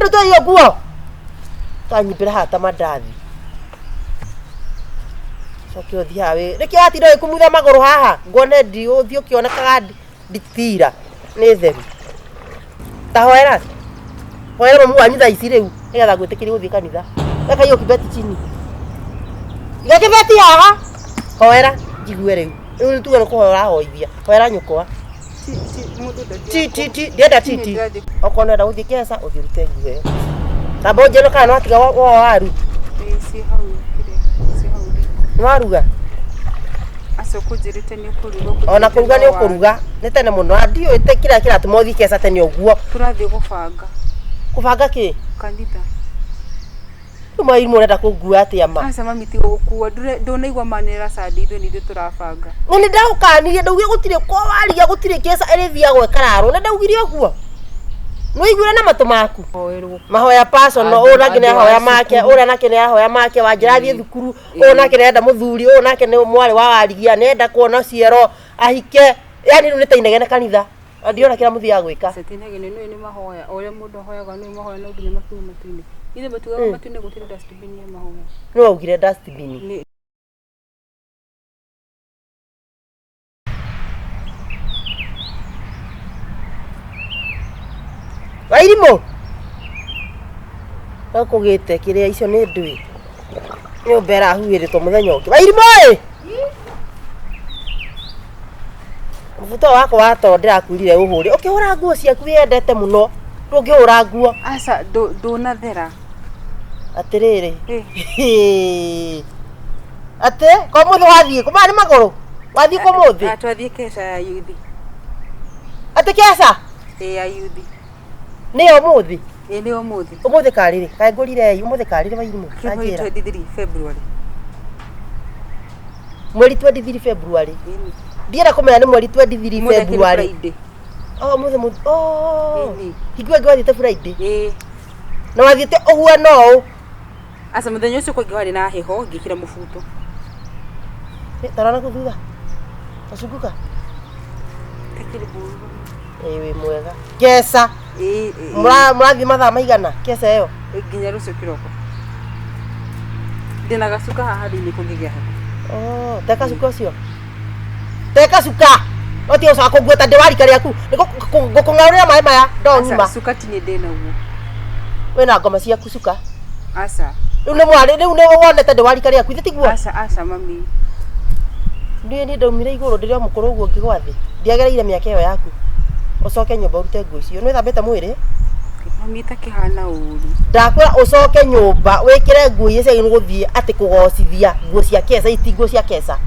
nduta hiyo nguo. Kanyibira hata mandathi. Sokio thiawe. Reke atiro ikumutha maguru haha. Ngone ndi uthio kionekaga nditira. Ni theru. Tahoera. Hoera mu anyu thaa ici riu. Nigetha gwitikiri guthii kanitha. Reka hiyo kibeti chini. Iga kibeti haha. Hoera jigue riu. Riu tuge no kuhoera hoithia. Hoera nyukwa. Ti ndenda titi. Okona nda uthii kesa uthirute nguo. Tabo njeno kana atiga waru. Si hau kire. Si hau. Nwaruga. Aso kujirite ni kuruga. Ona kuruga ni ukuruga. Ni tene muno ndio ite kira tumothi kesa tene oguo. Turathi gubanga. Kubanga ki? Kanitha. Tuma iri murenda kugua atia ma. Asa mami ti gukua ndona igwa manera sadi ithu ni turabanga. Ngoni ndaukanirie ndaugie gutire kwa waria gutire kesa iri thia gwe kararo na ndaugire oguo. No igure na matu maku. Mahoya personal ona kine hoya make ora na kine hoya make wanjira thie thukuru ona kine enda muthuri ona kine mwari wa warigia nenda kuona ciero ahike yani ru nitainegene kanitha ndiona kira muthia gwika setinegene ni mahoya ore mundu hoyaga ni mahoya no nginya matu matini ithe batuga matine gutire dustbin ya mahoya no ugire dustbin Wairimo akugite kiria icio ni ndui ni umbera huiritwo muthenya ungi Wairimo Mufuto wako wato ndirakurire uhuri ukihura nguo ciaku wendete muno ndungihura nguo asa ndona thera atiriri ate ko mutho wathie kuma ni maguru wathie ko muthi atwathie kesa ya yuthi ate kesa ya yuthi ni umuthi ni umuthi umuthi kariri kae ngurire umuthi kariri Wairimo kanjira 23 February mweri 23 February ndiera kumenya ni mweri 23 February muthi higwe gwathite Friday na wathite oguo no asa muthenya ucio kwa ngwari na heho ngikira mufuto tarana kuthutha asukuka kakiri buru we mwega kesa murathi mathaa maigana kesa iyo nginya rucio kiroko ndina gasuka haha thini kungigea teka suka ucio teka suka oti uca kugweta ndiwari kari aku ngukung'aurira mai maya ndonyuma suka tini ndina uguo wena ngoma ciaku suka asa riu ni mwari riu ni wonete ndiwari kari aku itiguo asa mami ni ndaumire iguru ndirio mukuru uguo ngigwa thi ndiagereire miaka iyo yaku ucoke nyumba urute nguo icio ni thambete mwiri mami takihana uru ndakwira ucoke nyumba wikire nguo icio cia guthie ati kugocithia nguo cia kesa itinguo cia kesa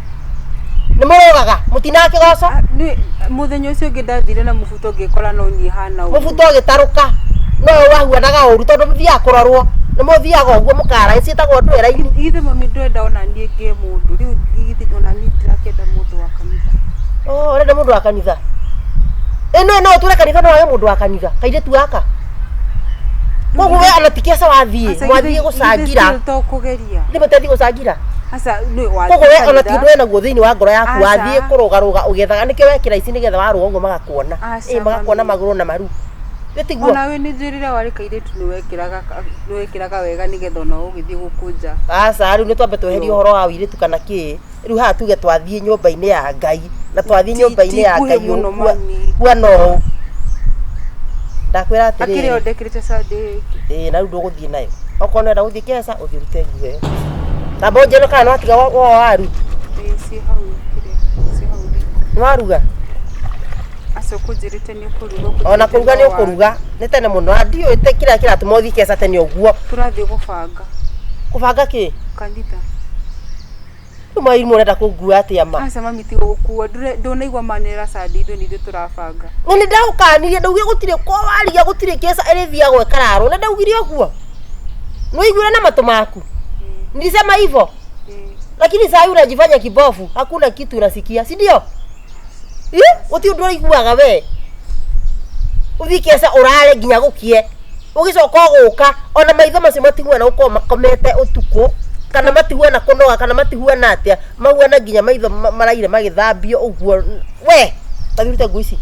ni murugaga mutina kigoco ni muthenya ucio ngindathire na mufuto ngikora no ni hana uru mufuto gitaruka no wahuanaga uru tondu muthia kurorwo ni muthiaga uguo mukara cietagwo ndwera-ini ithe mami ndwenda ona nie ngie mundu riu githi ona ni tirakenda mundu wa kanitha urenda mundu wa kanitha no ture kanitha no mundu wa kanitha kaire tu aka koguo we ana tikesa wathie mwathie gucangira to kugeria ni mutethi gucangira asa ni wa koguo we ana ti ndwena guo thiini wa ngoro yaku wathie kurugaruga ugethaga nikio wekira ici nigetha waruga uguo magakuona magakuona maguru na maru Betiguo. Ona we ni njirira wari kaire tu niwekiraga wega nigetha ona ugithie gukunja. Riu ni twambe tweherie horo wa wiritu kana ki. Riu ha tuge twathie nyumba-ini ya Ngai na twathie nyumba-ini ya Ngai kwa no. Ndakwira atiri. Akire ondekirite sade. Na riu nduguthie nayo. Okona nda guthie kesa uthirute nguo iyo. Tabo njeno kana atiga waru. Si hau kire. Si hau. Nwaruga. Aso kujirite ni kuruga ona kuruga ni ukuruga ni tene muno ndio ite kira tumothi kesa tene oguo turathi gubanga ki kanitha tuma iri murenda kugua atia ma asa mami ti gukua ndonaigwa manera sadi ithu ni turabanga ni ndaukanirie ndaugie gutire kwa waria gutire kesa iri thia gwe kararo na ndaugire oguo no igure na matu maku nilisema hivyo lakini sasa unajifanya kibofu hakuna kitu unasikia si ndio uti undu iguaga we uthikesa urare nginya gukie ugicoka guka ona maitho macio matigwa na uko makomete utuko kana matigwa na kunoga kana matigwa na atia mahuana nginya maitho maraire magithambio uguo we tathirute nguo ici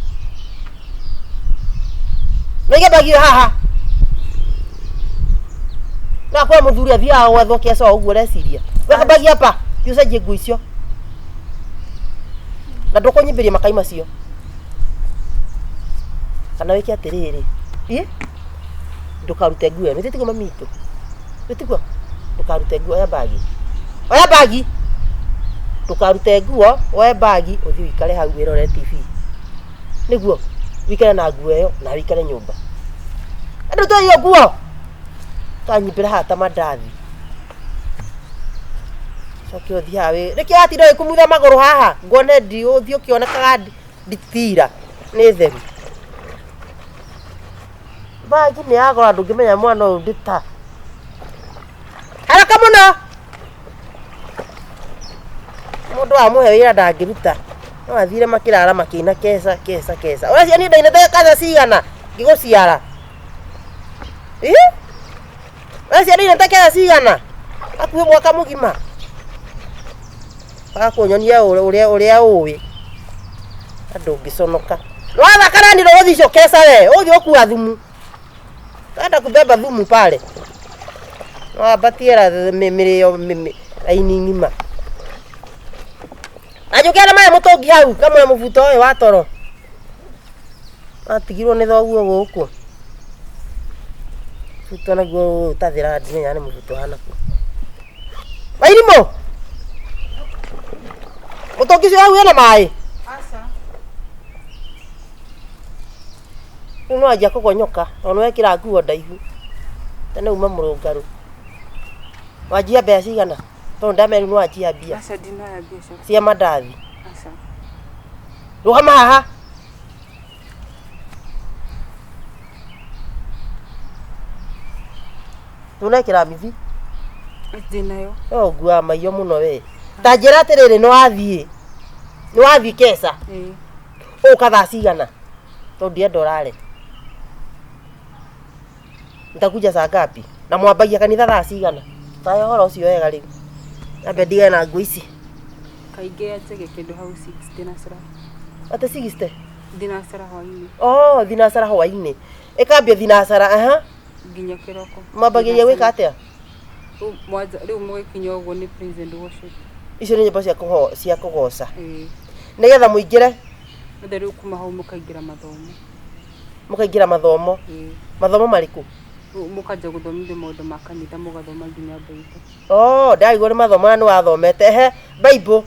no igebagio haha Na kwa muthuri athia gwetho keca uguo reciria. Wekabagia hapa. Tiucenjie nguo icio. Na ndukunyimbiria makai macio. Kana wiki atiriri. Ndukarute nguo. Nititigo mamito. Nititigo. Ndukarute nguo ya bagi. Oya bagi. Ndukarute nguo, oya bagi, uthi wikare hau wirore TV. Niguo. Wikare na nguo iyo na wikare nyumba. Andu to iyo nguo. Kanyimbira hata mandathi. Sokio thiawe. Reke atiro ikumutha maguru haha. Ngone ndi uthi ukionekaga nditira. Ni theru. Bagi ni agora ndungimenya mwana uyu ndita. Haraka muno. Mundu amuhe wira ndangiruta. No athire makirara makina kesa. Ora cia ni ndaina kaza cigana ngiguciara. Ora cia ndaina kaza cigana. Akuwe mwaka mugima. Akunyonia uria uwi. Andu ngiconoka. Watha kana ndiro guthico kesa we. Uthi okuwa thumu. Enda kubeba thumu pale. No batiera mirio aini ngima. Ajukera maya mutongi hau kamwe mubuto oyo wa toro. Atigirwo ni thoguo guku. Futona go tathira ndine yani mubuto hana ku. Bairimo. Mutongi cio hau ena mai. Asa. No aja kugonyoka, ono wekira nguo ndaihu. Tene uma murungaru. Wajia bea cigana. To ndameri no ajia bia. Asa dina ya biashara. Cia mandathi. Asa. Rugama haha. Tunekira mithi. Dina yo. Ngua maiyo muno we. Ta njira atiriri no athie. No athie kesa. Ukatha cigana. To ndie ndorare. Ntakuja saa ngapi? Na mwambagia kanitha thaa cigana? Tayo horo ucio wega riu. Ambe ndige na nguo ici. Kaige atege kindu hau 6 dinasara. Ate 60. Dinasara hwaini. Oh, dinasara hwaini. Ikambia dinasara Ginya kiroko. Mwambagia wika atia? Mwaza riu mwekinyo uguo ni praise and worship. Icio ni nyimbo cia kugoca. Nigetha muingire. Riu kuma hau mukaingira mathomo. Mukaingira mathomo. Mathomo mariku? Mukaja guthomithia maundu ma kanitha mugathoma nginya Bible. Oh, ndagigwo ni mathomo ni wathomete. Bible.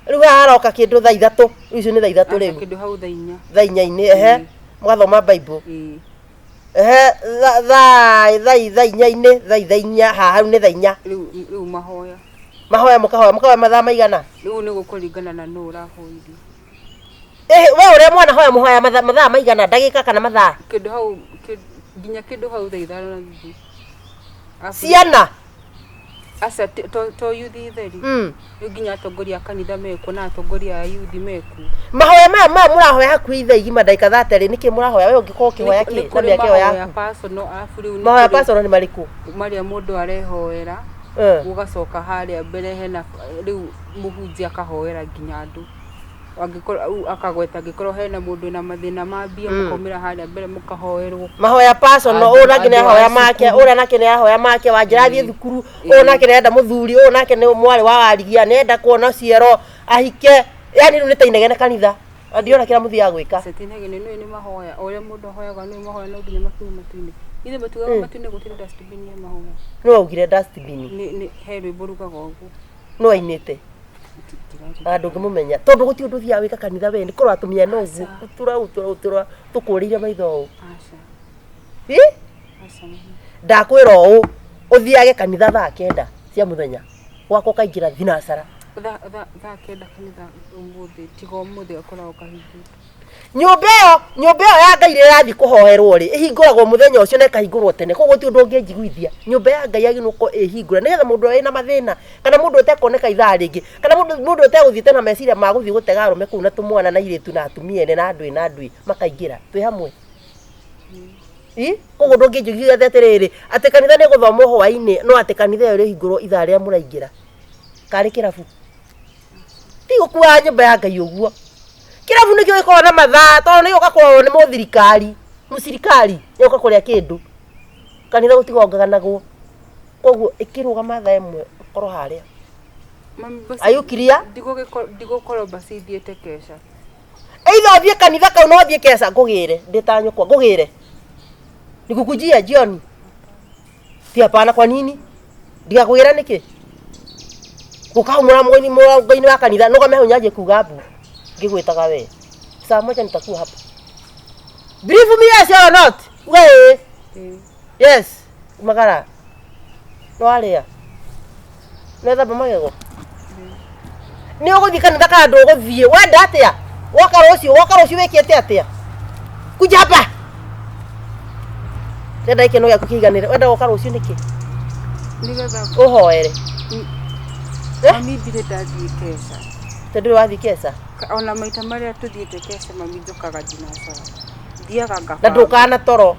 Riu haroka kindu thaa 3. Icio ni thaa 3 riu. Kindu hau thaa 4. Thaa 4 mugathoma Bible. Thaa 4 thaa 4 haha ni thaa 4. Riu mahoya. Mahoya mukahoya mathaa maigana? Riu ni gukuringana na no urahoirie. We ure mwana hoya muhoya mathaa maigana ndagika kana mathaa? Kindu hau ginya kindu hau thaa 5 na nuthu. Ciana. Asa to yuthi theri. Riu ginya atongoria kanitha meku na atongoria yuthi meku. Mahoya maya murahoya hakuhi thaa igima ndagika 30 niki murahoya we ungikorwo kihoya ki na miakeo yaku? Mahoya personal afuri ni. Mahoya personal ni mariku? Maria mundu arehoera. Ugacoka haria mbere hena riu muhunjia akahoera ginya andu. Angikoro akagweta ngikoro hena mundu na mathina mambia mukomira haria mbere mukahoerwo. Mahoya personal ona kine hoya make, ona nake ne hoya make wanjirathie thukuru, ona kine enda muthuri, ona kine mwari wa warigia nenda kuona ciero ahike. Yani riu nitainegene kanitha. Ndiona kila muthi ya gwika. Setinegene ni mahoya. Ore mundu hoyaga ni mahoya no nginya makiuma matune. Ithe batuga matune gutire dustbin ya mahoya. No ugire dustbin. Ni heru iburugaga ugu. No ainite. Andu ngimumenya tondu guti undu thia wika kanitha we ni korwo atumia no ugu tura tukurire maitho u. Aca. Aca. Ndakwira u uthiage kanitha thaa 9 cia muthenya gwako kaingira thinasara. Thaa 9 kanitha umuthi tigo umuthi akoragwo kahingite. Nyumba iyo ya Ngai irathi kuhoerwo ri ihinguragwo muthenya ucio na ikahingurwo tene koguo ti undu unginjiguithia. Nyumba ya Ngai aginu ko ihingura nigetha mundu ena mathina kana mundu utekoneka ithaa ringi kana mundu uteguthiite na meciria ma guthii gutega arume kuu na tumwana na iritu na atumia ene na andui makaingira twi hamwe. Koguo ndunginjiguithia atiriri ati kanitha ni guthoma hwaini no ati kanitha iyo ihingurwo ithaa ria muraingira. Kari kirabu. Ti gukua nyumba ya Ngai uguo. Kirabu nikio gikoro na mathaa tondu ni ugakorwo ni muthirikari musirikari ni ugakoria kindu kanitha gutigongaganagwo koguo ikirugama thaa imwe ukorwo haria ayukiria ndigũkorwo basi thiĩte kesha either thie kanitha kau no thie kesha ngugire nditanyukwa ngugire nikukujia jioni tia pana kwa nini ndigakugira niki gukaumura mwini wa kanitha no game hunyaje kuga bu ngigwitaga we saa moja nitakuwa hapa believe me yes or not we yes magara no aria netha bamagego ni uguthi kanitha ka ndo guthie wenda atia waka rucio wikete atia kuja hapa ndenda ikeno gyaku kiiganire wenda waka rucio niki nigetha uhoere mami ndire ndathie kesha tondu wathi kesha ona maita maria tuthiite kesha mami njukaga ndinacora thiaga ngabanga na ndukana toro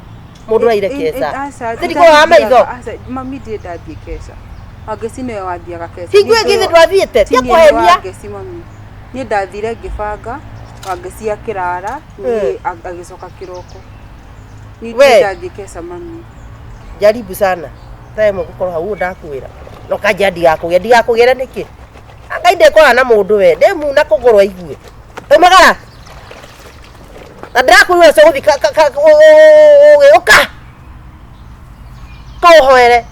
mundu raire kesha ndiko ha maitho mami ndire ndathie kesha ageci niwe wathiaga kesha hingwe githe ndwathiite tia kuhenia ageci mami ni ndathire ngibanga ageci akirara ni agicoka kiroko ni ndathie kesha mami jaribu sana time gukorwo hau ndakwira no kanja ndigakugera niki anga inde kora na mundu we ndemu na kugorwa igue magara ndakwira so guthi uka hoere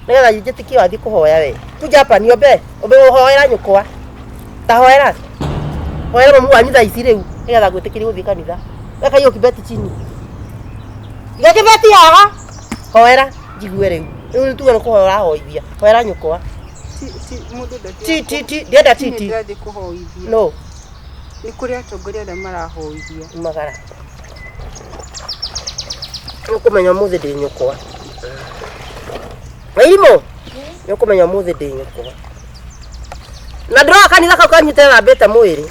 nigetha njitikie wathi kuhoya we kuja hapa niombe uhoera nyukwa ta hoera mamu wanyu thaa ici riu nigetha gwitikirie guthi kanitha weka hiyo kibeti chini iga kibeti haha hoera jigue riu riu tuwe kuhoera hoithia hoera nyukwa ndienda titi no ni kuri atongoria aria marahoithia magara ukumenya muthi ndi nyukwa wairimo ukumenya muthi ndi nyukwa na ndroa kanitha kau kanyite thambite mwiri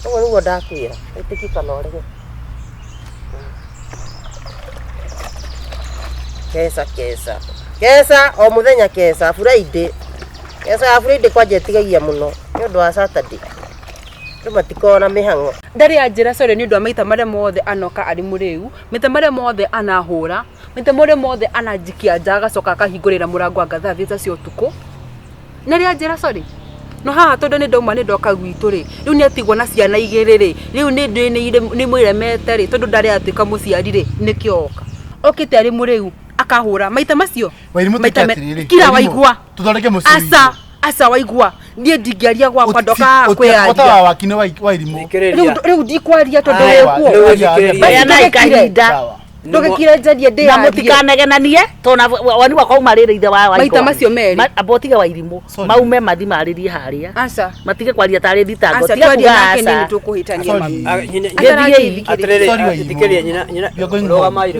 uguo niguo ndakwira itikika no rege kesa o muthenya kesa Friday kwanje tigagia muno ni undu wa Saturday matikona mihango ndari anjira sore ni undu wa maita maria mothe anoka ari muriu maita maria mothe anahura maita maria mothe ananjikia njaga coka akahingurira murango angatha thita cio tuku ndari anjira sore no haha tondu ni ndauma ni ndoka gwitu ri riu ni atigwo na ciana igiri ri riu ni mwiremete ri tondu ndari atuika muciari ri nikioka okite ari muriu akahura maita macio maita kila waigua tuthondeke muciari asa waigua ndie ndingiaria gwakwa ndoka kwiaria ota wakine wa irimu riu ndikwaria tondu wekuo yana ikahinda ndugikire njanie ndi na mutikanegenie tona wani wakwa umarire ithe wa maita macio meri abotige wa irimu maume mathi maririe haria asa matige kwaria tari thitango tiga kuga asa ni tukuhitania mami thikeria nyina rogamai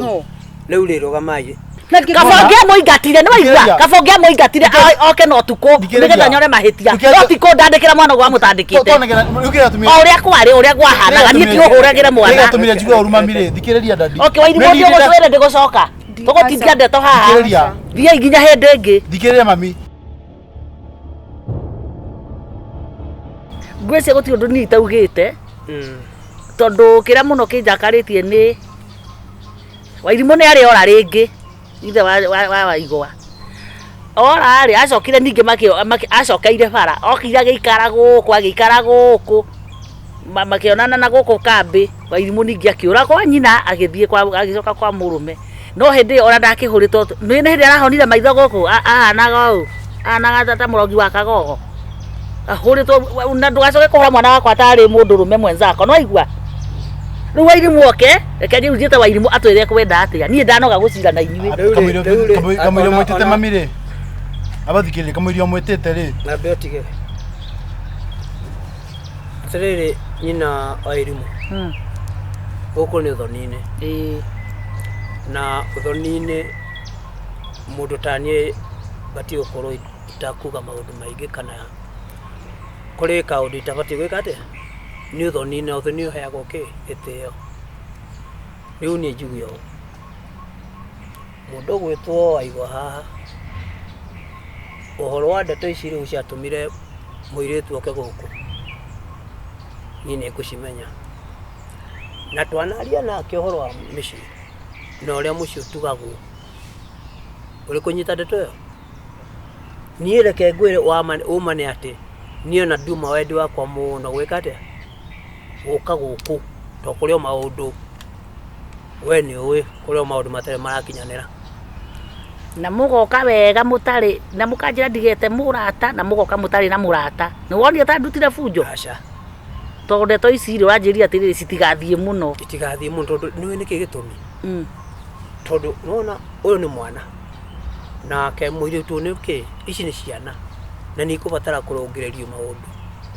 riu rogamai kafonge muingatire ni waigua kafonge muingatire oke no tuko nigetha nyore mahitia no tiko ndandikira mwana gwa mutandikite uria kwari uria gwahanaga ni tio huragire mwana tumire njigwa urumamire thikiriria ndadi oke waini motio gutwire ndigucoka tugutithia ndeto haha thia iginya hindi ingi thikiriria mami ngwese guti undu ni taugite tondu kira muno kinjakaritie ni wairimu ni ari ora ringi ithe wa igwa ora ari acokire ninge acokeire bara okire agikara guku makionana na guku kambi wairimu ninge akiura kwa nyina agithie agicoka kwa murume no hindi ora ndakihuritwo ni hindi arahonire maitho guku ahanaga u anaga tata murogi wa kagogo ahuritwo na ndugacoke kuhora mwana wakwa atari mundurume mwenzako no igua riu wairimu oke reke ni uziete wairimu atwire kwenda atia ni ndanoga gucira na inyui kamwire mwetete mamire abathikirire kamwire mwetete ri na beotige serere nyina wairimu guku ni thonine na thonine mundu tanie bati ukorwo itakuga maundu maingi kana kuri kaundu itabati gwika atia ni thonine uthoni uheagwo ki itio riu ni njugio mundu gwitwo aigwa haha uhoro wa ndeto ici riu ciatumire muiritu oke guku ni nikucimenya na twanaria nake uhoro wa mici na uria muci utugagwo uri kunyita ndeto yo niĩ reke ngwĩre umane atĩ niĩ na nduma wendi wakwa mũno gwĩka atĩa gũka gũkũ to kũrĩ o maũndũ we nĩ ũĩ kũrĩ o maũndũ matarĩ marakinyanĩra na mũgoka wega mũtarĩ na mũkanjĩra ndigete mũrata na mũgoka mũtarĩ na mũrata nĩ wonire ta ndutire bunjo aca tondũ ndeto ici rĩ wanjĩria atĩrĩrĩ citigathiĩ mũno itigathiĩ mũno tondũ nĩwe nĩkĩ gĩtũmi tondũ nona ũyũ nĩ mwana nake mũirĩtu nĩ kĩ ici nĩ ciana na nĩ ikũbatara kũrũngĩrĩrio maũndũ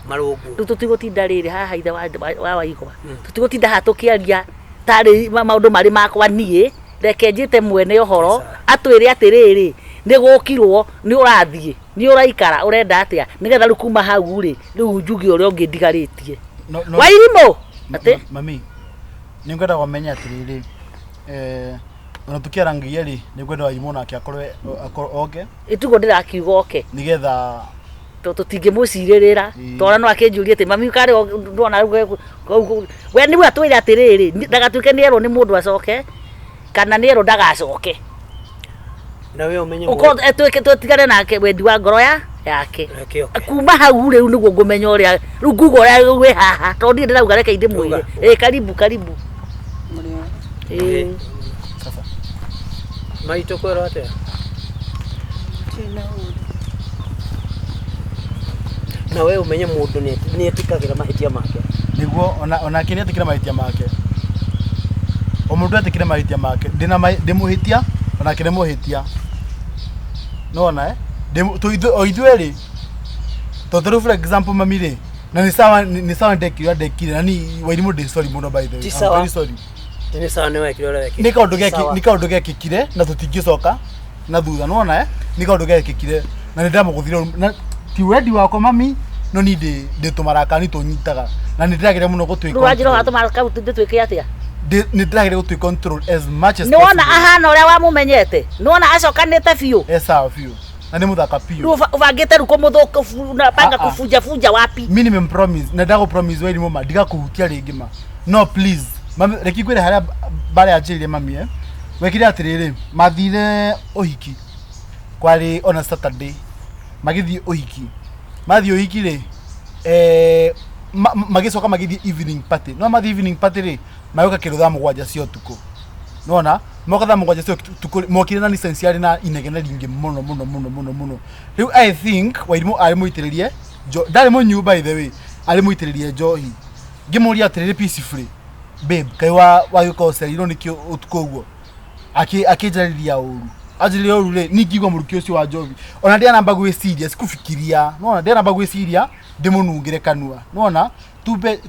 marũngũ rĩu tũtigũtinda rĩrĩ haha ithe wa Waigwa tũtigũtinda haha tũkĩaria tarĩ maũndũ marĩ makwa niĩ reke njĩte mwene ũhoro atwĩre atĩrĩrĩ nĩ gũkirwo nĩ ũrathiĩ nĩ ũraikara ũrenda atĩa nĩgetha rĩu kuma hau rĩ rĩu njuge ũrĩa ũngĩ ndigarĩtie Wairimũ atĩ mami nĩ ngwenda kũmenya atĩrĩrĩ ona tukiarangia rĩ nĩ ngwenda Wairimũ nake akorwe oke itugo ndĩrakiuga oke nĩgetha tũtingĩmũcirĩrĩra tondũ no akĩnjũria atĩ mami karĩ ndona we nĩwe atwĩre atĩrĩrĩ ndagatuĩke nĩ erwo nĩ mũndũ acoke kana nĩ erwo ndagacoke na we umenye tũtigane nake wendi wa ngoro yake kuma hau rĩu nĩguo ngũmenya ũrĩa rĩu nguga ũrĩa wĩ haha tondũ ndirĩ ndĩrauga reke ndĩmwĩre karibu sasa maitũ kwĩrwo atĩa na we umenye mũndũ nĩ etikagĩra mahĩtia make nĩguo ona kĩ nĩ etikĩra mahĩtia make o mũndũ etikĩra mahĩtia make ndĩmũhĩtia ona kĩ ndĩmũhĩtia nona o ithuĩ rĩ tondũ for example mami rĩ na nĩ sawa ndekire na ni Wairimũ ndĩ sorry mũno by the way I'm very sorry nĩ sawa nĩ wekire ũrĩa wekire nĩ kaũndũ gekĩkire na tũtingĩcoka na thutha nona nĩ kaũndũ gekĩkire na nĩ ndamũgũthire na ti wendi wakwa mami no ni ndĩtũmaraka nĩ tũnyitaga na nĩ ndĩragĩrĩra mũno gũtwĩka rĩu wanjĩra watũmaraka ndĩtwĩke atĩa nĩ ndĩragĩrĩra gũtwĩka control as much as nĩ wona ahana ũrĩa wamũmenyete nĩ wona acokanĩte biũ sawa biũ na nĩ mũthaka piũ rĩu ũbangĩte rĩu kũmũthũka na banga kũbunjabunja wapi minimum promise na ndagũpromise Wairimũ ma ndigakũhutia rĩngĩ ma no please mami reki ngwĩre harĩa bara yanjĩrĩire mami wekire atĩrĩrĩ mathire ũhiki kwarĩ on a Saturday magĩthiĩ ũhiki mathiĩ ũhiki rĩ magĩcoka magĩthiĩ evening party no mathiĩ evening party rĩ mayoka kĩrũ thaa mũgwanja cia ũtukũ nona moka thaa mũgwanja cia ũtukũ mokire na license yarĩ na inegene rĩingĩ mũno rĩu I think Wairimũ arĩ mũitĩrĩrie ndarĩ mũnyu by the way arĩ mũitĩrĩrie njohi ngĩmũria atĩrĩrĩ peacefully babe kai wagĩũka ũcerirwo nĩkĩo ũtukũ ũguo akĩnjarĩria ũru ajili yo rule ningigwa mũrukio ũcio wa njovi ona ndia namba gwĩciria sikufikiria nona ndia namba gwĩciria ndĩmũnungĩre kanua nona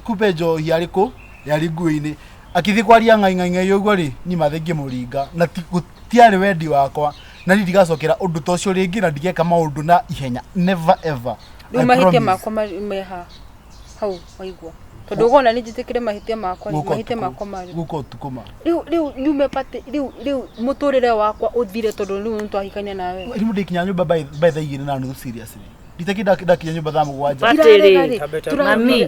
kupe njohi arĩkũ yari nguo-inĩ akĩthiĩ kwaria ng'aing'aing'ai ũguo rĩ ni mathengie mũringa na gũtiarĩ wendi wakwa na ndigacokera ũndũ ta ũcio rĩngĩ na ndigeka maũndũ na ihenya never ever rĩu mahĩtia makwa meha hau Waigwa tondũ ũgona nĩ njĩtĩkĩre mahĩtia makwa marĩ gũkũ tukuma rĩu nyume pate rĩu mũtũrĩre wakwa ũthire tondũ rĩu nĩ twahikania nawe rĩu ndikinya nyũmba by the 2 na nuthu seriously nditakĩdakinya nyũmba thaa mũgwanja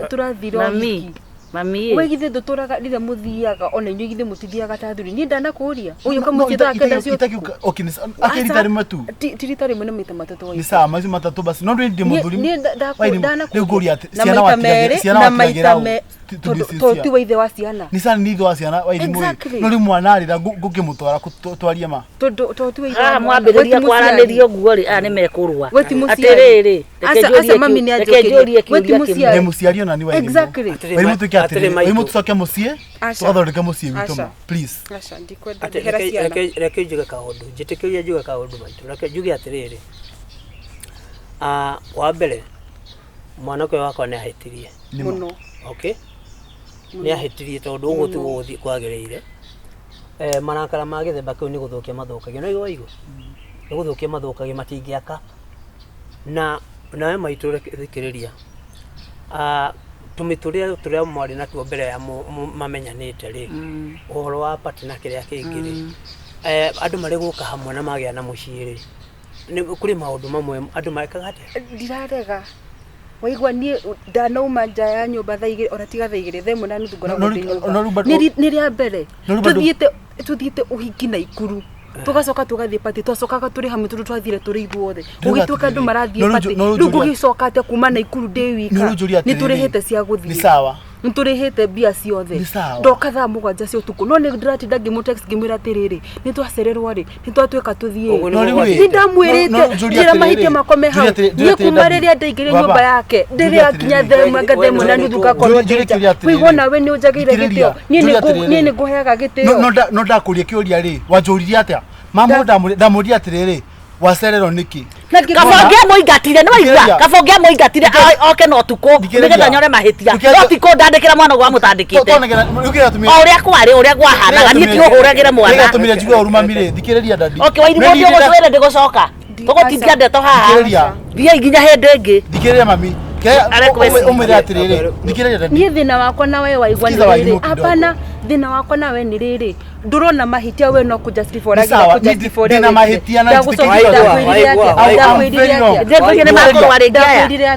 tũrathire mami we githe ndũtũraga rĩrĩa mũthiaga ona inyuĩ githe mũtithiaga ta thuri niĩ ndanakũria ũyũ kamũthiĩ thaa kenda cio akĩrita rĩmwe tu ti rita rĩmwe na maita matatũ ni sawa macio matatũ basi no ndĩ mũthuri rĩu ngũria ciana watigagĩra tondũ ti wa ithe wa ciana ni sana ni ithe wa ciana Wairimũ no rĩu mwana arĩra ngũkĩmũtwara twaria ma tondũ ti wa ithe mwambĩrĩria kwaranĩria ũguo rĩ aya nĩ mekũrũa atĩrĩrĩ reke njũrie kĩũria nĩ mũciari ona ni Wairimũ tuĩke atĩrĩrĩ Wairimũ tũcoke mũciĩ tũgathondeke mũciĩ witũ ma please reke njuge kaũndũ njĩtĩkĩria njuge kaũndũ maitũ reke njuge atĩrĩrĩ wa mbere mwanake wakwa nĩ ahĩtirie mũno okay nĩ ahĩtirie tondũ ũguo ti gũthiĩ kwagĩrĩire marakara ma gĩthemba kĩu nĩ gũthũkia mathũkagia no Waigwa nĩ gũthũkia mathũkagia matingĩaka na nawe maitũ thikĩrĩria tũmĩtũrĩa tũrĩa mwarĩ natuo mbere ya mamenyanĩte rĩ ũhoro wa pati na kĩrĩa kĩngĩ rĩ andũ marĩ gũka hamwe na magĩa na mũciĩ rĩ nĩ kũrĩ maũndũ mamwe andũ marekaga atĩa ndirarega Waigwa niĩ ndanauma nja ya nyũmba thaa igĩrĩ ona tiga thaa igĩrĩ thaa ĩmwe na nuthu ngoragwo ndĩ nyũmba nĩ rĩa mbere tuthiĩte ũhiki na ikuru tugacoka tugathie party twacokaga turi hamwe tundu twathire turi ithuothe gugituka andu marathie party riu gugicoka atia kuma na ikuru ndi wika ni turihite cia guthie ni sawa nturihite mbia ciothe ndoka thaa 7 cia utuku no ni ndiratinda ngimutext ngimwira atiriri ni twacererwo ri ni twatuika tuthie ni ndamwirite njira mahitia makome hau ni kuma riria ndaingire nyumba yake ndiria kinya thema ngathemo na nuthu gakorwo kuigwo nawe ni unjagire gitio ni ni nguheaga gitio no ndakuria kiuria ri wanjuririe atia mamu ndamuria atiriri wacererwo niki kabonge muingatire ni waigua kabonge muingatire oke no tuko nigetha nyore mahitia no tiko ndandikira mwana gwa mutandikite uria kwari uria gwahanaga ni ti uhuragire mwana tumire njigwa urumamire thikiriria dadi okay wairi mundi ugutwire ndigucoka tugutingia ndeto haha thia iginya hindi ingi thikiriria mami umire atiriri thikiriria dadi ni thina wakwa na we waigwa ni riri hapana thina wakwa na we ni riri ndurona mahitia we no kujustify thina mahitia na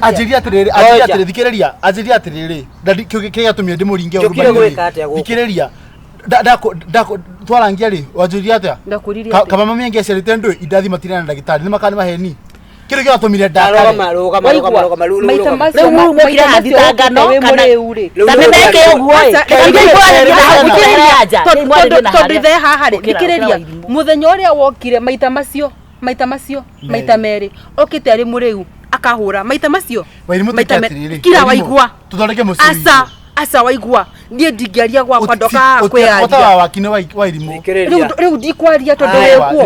ajiria atiriri thikiriria ajiria atiriri dadi kiya tumire ndimuringe thikiriria twarangia ri wajuria atia kama mami angecerete ndu idathi matirana na ndagitari ni makani maheni kile kia tumire ndakare mukire hathitangano kana tamemeke uguo tondu the haha ri thikiriria muthenya uria wokire maita maita meri okite ari muriu akahura maita macio kila waigua tuthondeke muciĩ asa waigua nie ndingiaria gwakwa ndoka kwĩaria ota wakine wairimu riu ndikwaria tondu wekuo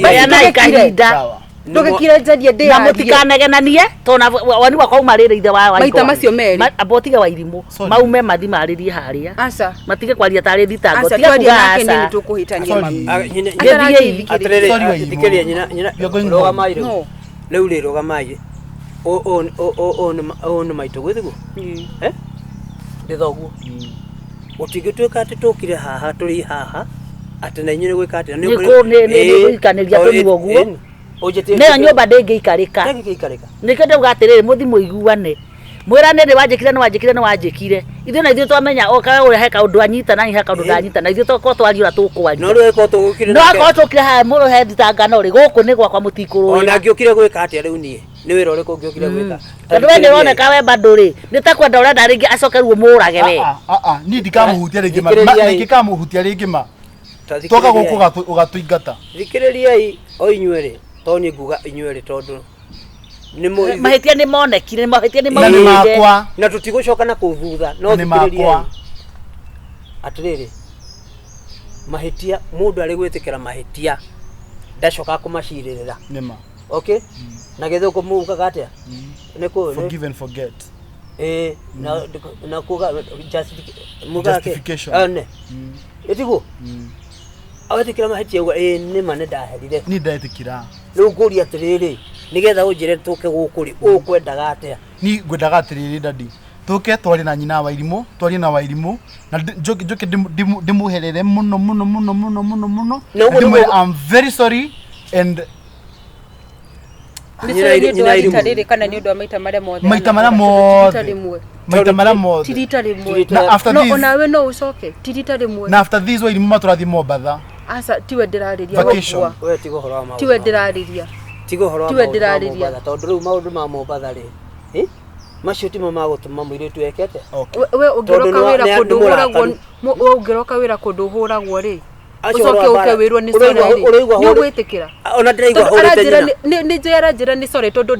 bayana ikahinda ndogekire njadie ndi na mutikanegenie tona wani wakwa umarire ithe wa maita macio meri abotige wairimu maume mathi maririe haria asa matige kwaria tari thitango tiga kuga asa nini tukuhitania mami thikiriria nyina rogamai riu ri rogamai o ni maitu gwithigu ndithoguo utingituika ati tukire haha turi haha ati na inyure gwika ati ni gwikaniria tuniwo guo ne nyumba ndingiikarika nikende ugatiriri muthi muiguane mwirane ni wanjikire ithu na ithu twamenya okawe uri heka undu anyitana ni heka undu ndanyitana ithu toko twariura tukwaria no rweko tugukire no akoro tukire ha muro he thitangano ri guku ni gwakwa mutikuru ona ngiukire gwika ati riu nie ni wira uriku ngiukire gwika tondu we nironeka we bado ri ni ta kwenda urenda ringi acokeruo murage we ni ndikamuhutia ringi ma ndikamuhutia ringi ma toka guku ugatuingata thikiriria o inyuere toni nguga inyuere tondu ni mahitia ni monekire mahitia ni makwa na tutigucoka na kuthutha no thikiriria atiriri mahitia mundu ari gwitikira mahitia ndacoka kumaciririra nima okay na githuko muka gatia niko forgive and forget na kuga justification ne etigo awetikira mahitia uga ni mane ndaherire ni ndaetikira riu nguria atiriri nigetha unjire tuke gukuri ukwendaga atia ni ngwendaga atiriri dadi tuke twari na nyina wairimu twari na wairimu na njoke ndimuherere muno I'm very sorry and kana ni ndo maita maria mothe tirita rimwe na after this no nawe no ucoke tirita rimwe na after this wairimu maturathi Mombatha asa tiwe ndirariria vacation we tigo horo ma tiwe ndirariria tiwe ndirariria tondu riu maundu ma Mombatha ri macio timo magutuma muiritu ekete we ungiroka wira kundu huragwo ungiroka wira kundu huragwo ri ucoke uke wirwo ni sorry ni ugwitikira ona ndiraigwa horete ni njira ni sorry tondu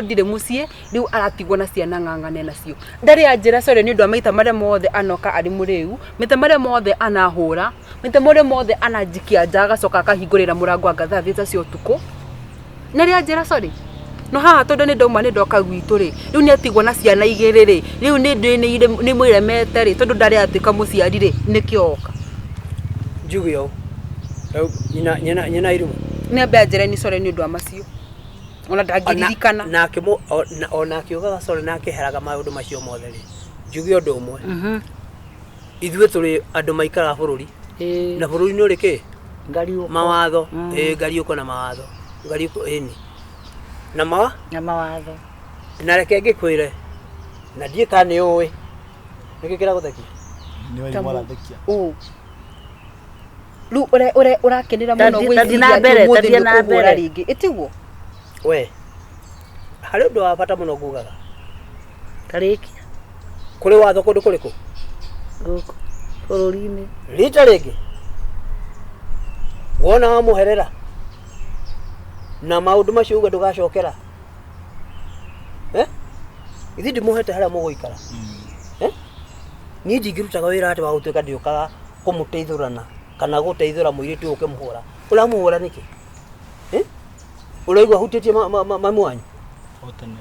ndire mucie riu aratigwo na ciana ng'ang'ane nacio ndari anjira sorry ni ndu maita maria mothe anoka ari muriu maita maria mothe anahura maita maria mothe anajikia njaga coka akahingurira murango angatha thita cio tuku nari anjira sorry no haha tondu ni ndauma ni ndoka gwitu ri riu ni atigwo na ciana igiri ri riu ni mwiremete ri tondu ndari atika muciari ri nikioka jugio nyina irumu ni ambe anjira ni sorry ni ndu amacio ona ndagiririkana na kimo ona kiugaga sorry na kiheraga maundu macio mothe ri jugio ndu umwe ithuĩ tũrĩ andũ maikara bũrũri na bũrũri nĩ ũrĩ kĩ mawatho ngariũko na mawatho ngariũko ĩni na mawatho na reke ngĩkwĩre na ndiĩ kana nĩ ũĩ nĩkĩ kĩragũthekia nĩ waimwara thekia Ru urakenera muno gwiciria muthi na mbere ringi itiguo we hari undu wa bata muno ngugaga tariki kuri watho kundu kuriku guku bururi-ini rita ringi wona wa muherera na maundu macio uga ndugacokera ithi ndimuhete haria muguikara ni ndingirutaga wira ati wa gutuika ndiukaga kumuteithurana kana guteithura muiritu uke muhura uramuhura niki uraigua hutitie mamu wanyu otene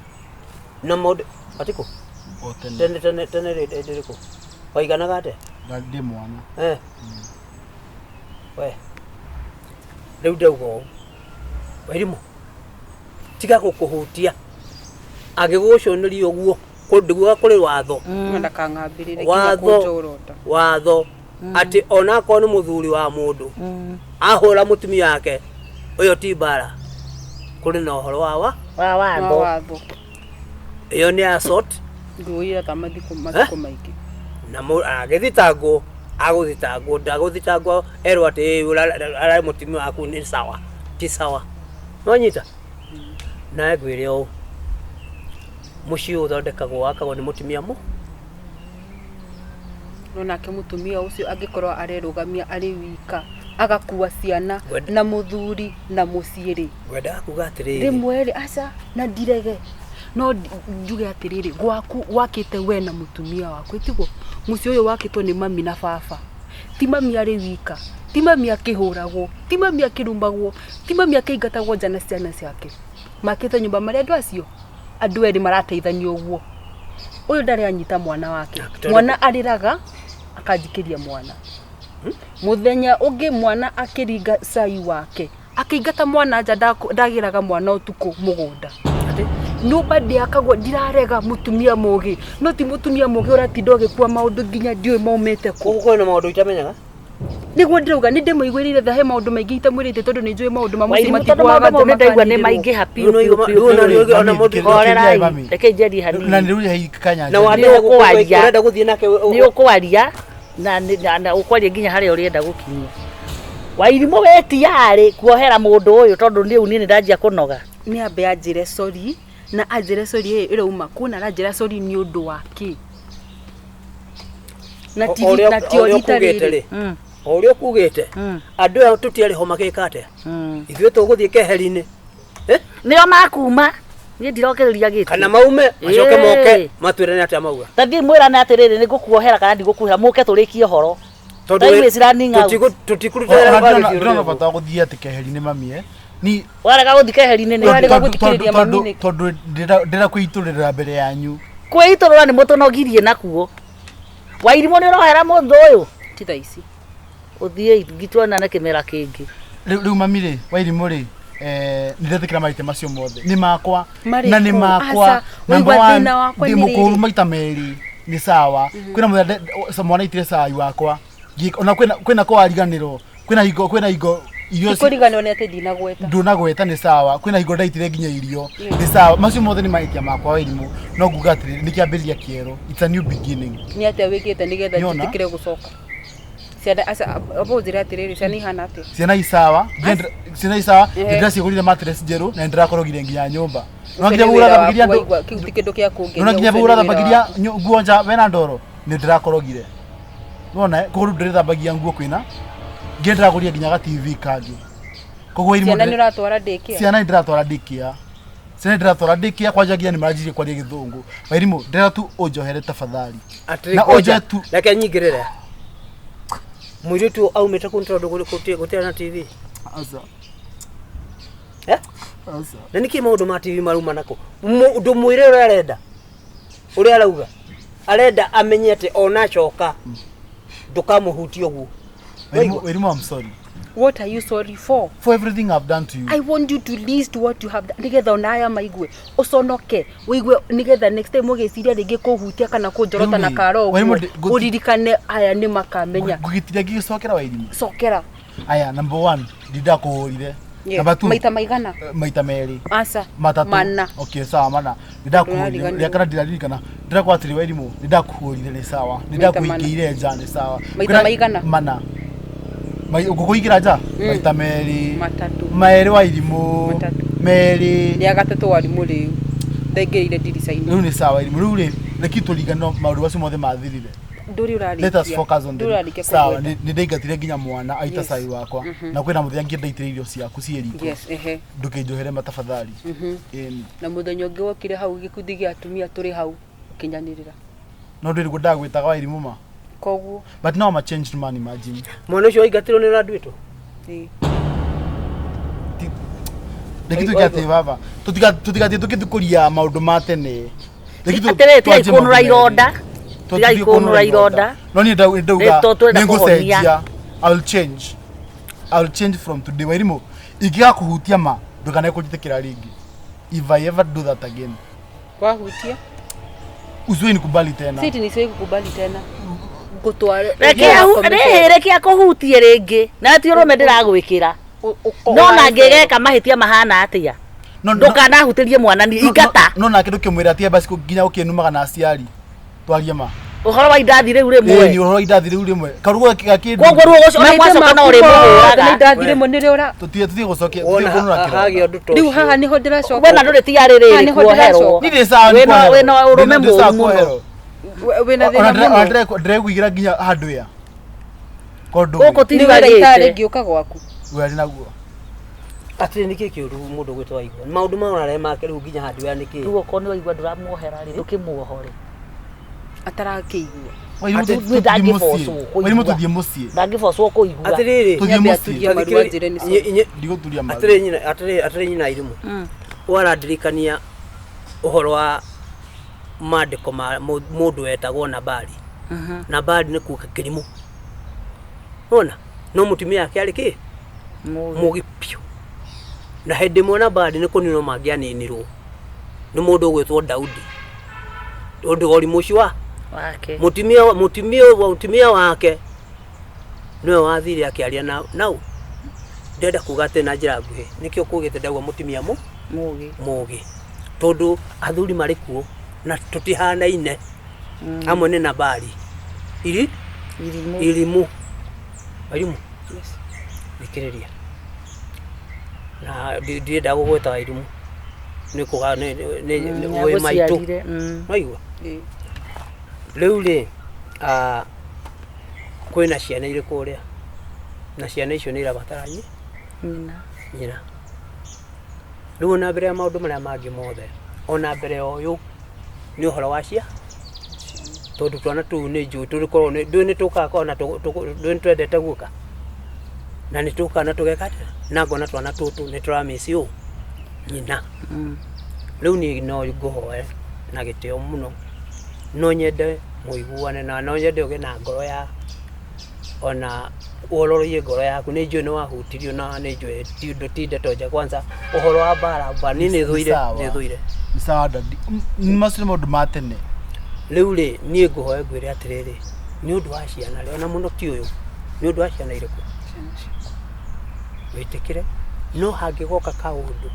na mod atiko tene riko waiganaga ate ndi mwana we riu ndauga wairimu tiga gukuhutia agiguconeria uguo kundigua kuri watho ndakang'ambirire watho ati ona ko ni muthuri wa mundu ahura mutumia yake uyo ti bara kuri na uhoro wa watho iyo ni assault nguira kama thiko maiki na agithitangwo ndaguthitangwo erwa ati ara mutumia waku ni sawa ti sawa nwanyita na gwire o mucio uthondekagwo wakagwo ni mutumia nake mutumia ucio angikorwo arerugamia ari wika agakua ciana na muthuri na muciiri wenda kuga atiriri rimwe aca na ndirege no njuge atiriri gwaku wakite we na mutumia waku itigo mucio uyu wakitwo ni mami na baba ti mami ari wika ti mami akihuragwo ti mami akirumbagwo ti mami akeingatagwo njana ciana ciake makite nyumba maria andu acio andu eri marateithanio uguo uyu ndari anyita mwana wake mwana ariraga akajikiria mwana muthenya ungi mwana akiringa cai wake akingata mwana nja ndagiraga mwana utuku mugunda nobody akagwa ndirarega mutumia mugi no ti mutumia mugi uratinda gikua maundu nginya ndiwe maumete kuko na maundu itamenyaga niguo ndirauga ni ndimuigwirire thahe maundu maingi itamwirite tondu ni njui maundu mamuci matigwaga maundu ndaigua ni maingi happy ona mundu korerai reke njeri na hanini ndiruja hikanya na wande urenda guthie nake ni ukwaria na ukwaria nginya haria urienda gukinya Wairimu wetiari kuohera mundu uyu tondu ni unini ndanjia kunoga ni ambe anjire sorry na anjire sorry irauma kuna anjira sorry ni undu waki na tio ritariri orio kugite andu aya tutiari ho makikate ithuĩ tuguthie keheri-ini nio makuma ni ndirokereria gitu kana maume acoke moke matwirane atia mauga tathi mwirane atiriri ni ngukuohera kana ndigukuohera muke turikie horo tondu ciraniga tutikurutera ndona bata guthie ati keheri-ini mami ni warega guthie keheri-ini ni warega guthikiriria mami tondu ndira kuiturira mbere yanyu kwiturura ni mutunogirie nakuo Wairimu ni rohera mundu uyu ti thaici uthie ngitwana na kimera kingi riu mami ri Wairimu ri ndirethikira maite macio mothe ni makwa na ni makwa na ndi mukuru maita meri ni sawa kwina muthe mwana itire cai wakwa ona kwina kwariganiro kwina higo irio kuriganiro ni ati ndinagweta ndunagweta ni sawa kwina higo ndaitire nginya irio ni sawa macio mothe ni maitia makwa Wairimu no nguga atiri ni kiambiria kieru it's a new beginning ni ati wikite nigetha jitikire gucoka ciana asa abo njira atiriri ciana ihana ati ciana isawa ndiracigurire mattress njeru na ndirakorogire nginya nyumba no nginya buraga bagiria kiuti kindu kia kungi no nginya buraga bagiria nguo nja wena ndoro ni ndirakorogire nona kuguru ndirithambagia nguo kwina ngendiraguria nginya ga TV kangi koguo Wairimu ciana ni uratwara daycare ciana ndiratwara daycare ciana ndiratwara daycare kwanja nginya ni maranjirie kwaria githungu Wairimu ndira tu unjohere tafadhali na oja tu leke nyingirire muritu au meta kuntondo gutia na TV asa asa na niki maundu ma TV maruma nako mundu mwire uri arenda uri arauga arenda amenyete ona coka ndukamuhutie uguo Wairimu I'm sorry. What are you sorry for everything I've done to you? I want you to list what you have done nigetha onaya maigwe uconoke wigwe nigetha next time ugiciria ringi kuhutia kana kunjorota na karo uririkane aya ni makamenya ngugitiria ngicokera Wairimu cokera aya number 1 ndidakuhurire number 2 maita maigana maita meri asa matatu mana okay sawa mana ndidakuhurire yakana ndiraririkana ndirakwatiri Wairimu ndidakuhurire ni sawa ndidakuingiire nja ni sawa maita maigana mana Ngukuingira nja maita meri matatu maeri wa irimu meri ya gatatu warimu riu ndaingirire ndirica-ini riu ni sawa irimu riu ri reki turingano maundu macio mothe mathirire. nduri urarikia Let us focus on the sawa ni ndaigatire nginya mwana aita sai wakwa na kwina muthenya ngiendaitire irio ciaku cieriko ndukinjohere matafadhali na muthenya ungi wokire hau gikundi gia atumia turi hau kinyanirira no ndiri ngudagwitaga wa irimu ma koguo but now I'm a changed man, imagine mwana ucio aigatirwo ni radwito Lekitu kati baba tutigati tukitukuria maundu ma tene tiga ikunura ironda tiga ikunura ironda no ni ndauga ningucenjia I'll change from today wairimo igiga kuhutia ma ndukane kujitikira ringi if I ever do that again wahutia usiwe nikubali tena siti nisiwe kukubali tena rekia kuhutie ringi na ti urume ndiragwikira no na ngegeka mahitia mahana atia ndukana hutirie mwana ni ingata no na kindu kimwira atia basi nginya ukinumaga na aciari twaria ma uhoro wa indathi riu rimwe ni uhoro wa indathi riu rimwe karugo gakindu koguo ruo ucio na mwacoka no uri muhuraga indathi rimwe ni riura tutie gucokia tutie kunura kiro riu haha niho ndiracoka wena nduri tiariri kuoherwo ni sawa wena urume mũru mũno wena thina muno ndiraiguigira nginya handu ya kondu gũkũ tirigarĩte ngiuka gwaku we naguo atire niki kiuru mundu gwitwa igwa maundu maona re make riu nginya handu ya niki ruo ko ni waigua nduramuohera ri ukimuohore atarakiigua wairimu tuthie mucii ndangibocwo kuigua atiriri tuthie mucii marua njire ni ndiguturia ma atire nyina irimu warandirikania uhoro wa mandiko ma mundu wetagwo Nabali Nabali ni kuka kirimu ona no mutumia yake ari ki mugi pio na hindi mwana Nabali ni kunino magianinirwo ni mundu gwitwo Daudi undu gori mushwa wake mutumia wake niwe wathire akiaria nau ndenda kuga tena njira nguhi nikio kugite ndagwa mutumia mugi tondu athuri mari kuo na tutihanaine amwe ni Nabali irimu nikiriria na ndienda gugweta irimu nikuga ni we maitu maigua riu ri kwina ciana iri kuria na ciana icio ni irabatara nyina riu na mbere ya maundu maria mangi mothe ona mbere uyu ni uhoro wa cia tondu twana tu ni njui turikorwo ni tukaka ona ni twendete guka na ni tukana tugekate na ngona twana tutu ni turamisi u nyina riu ni no nguhoe na gitio muno no nyende muiguane na no nyende uge na ngoro ya ona urororie ngoro yaku ni njui ni wahutirio na ni njui tinde toja kwanza uhoro wa bara ni thuire ni sawa dadi ni masire maundu ma tene riu ri nie nguhoe ngwire atiriri ni undu wa ciana ri ona muno ti uyu ni undu wa ciana iriku witikire no hangigoka kaundu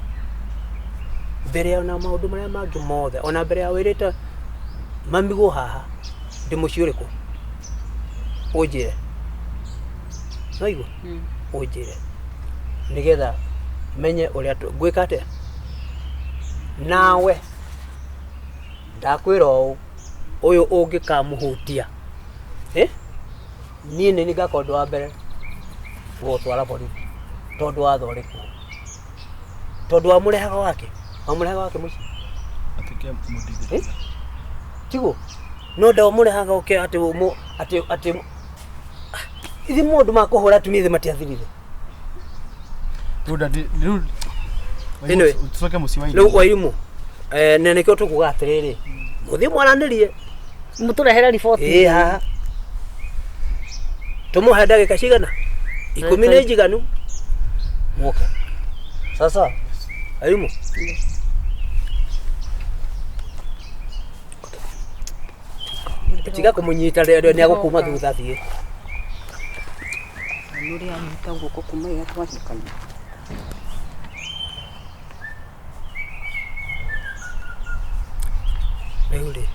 mbere ya na maundu maria mangi mothe ona mbere ya wirite mamigo haha ndi muciuriku ujire noigo ujire nigetha menye uria gwika atia nawe ndakwira uyu ungikamuhutia nie ni ngakondu wa mbere gutwara borithi tondu wa thoriku tondu wa murehaga wake muci atikia mudigiri tigo no ndaw murehaga uke ati ithi mundu makuhura tumie matiathirire riu anyway tusoke musiwaini riu wairimu nene kyo tukuga atiriri muthi mwaranirie muturehera riboti ha tumuhe ndagika cigana 10 ni njiganu muka sasa wairimu tiga kumunyita rero ni agukuma thutha thie muri anyita guko kumaya twashikana Beule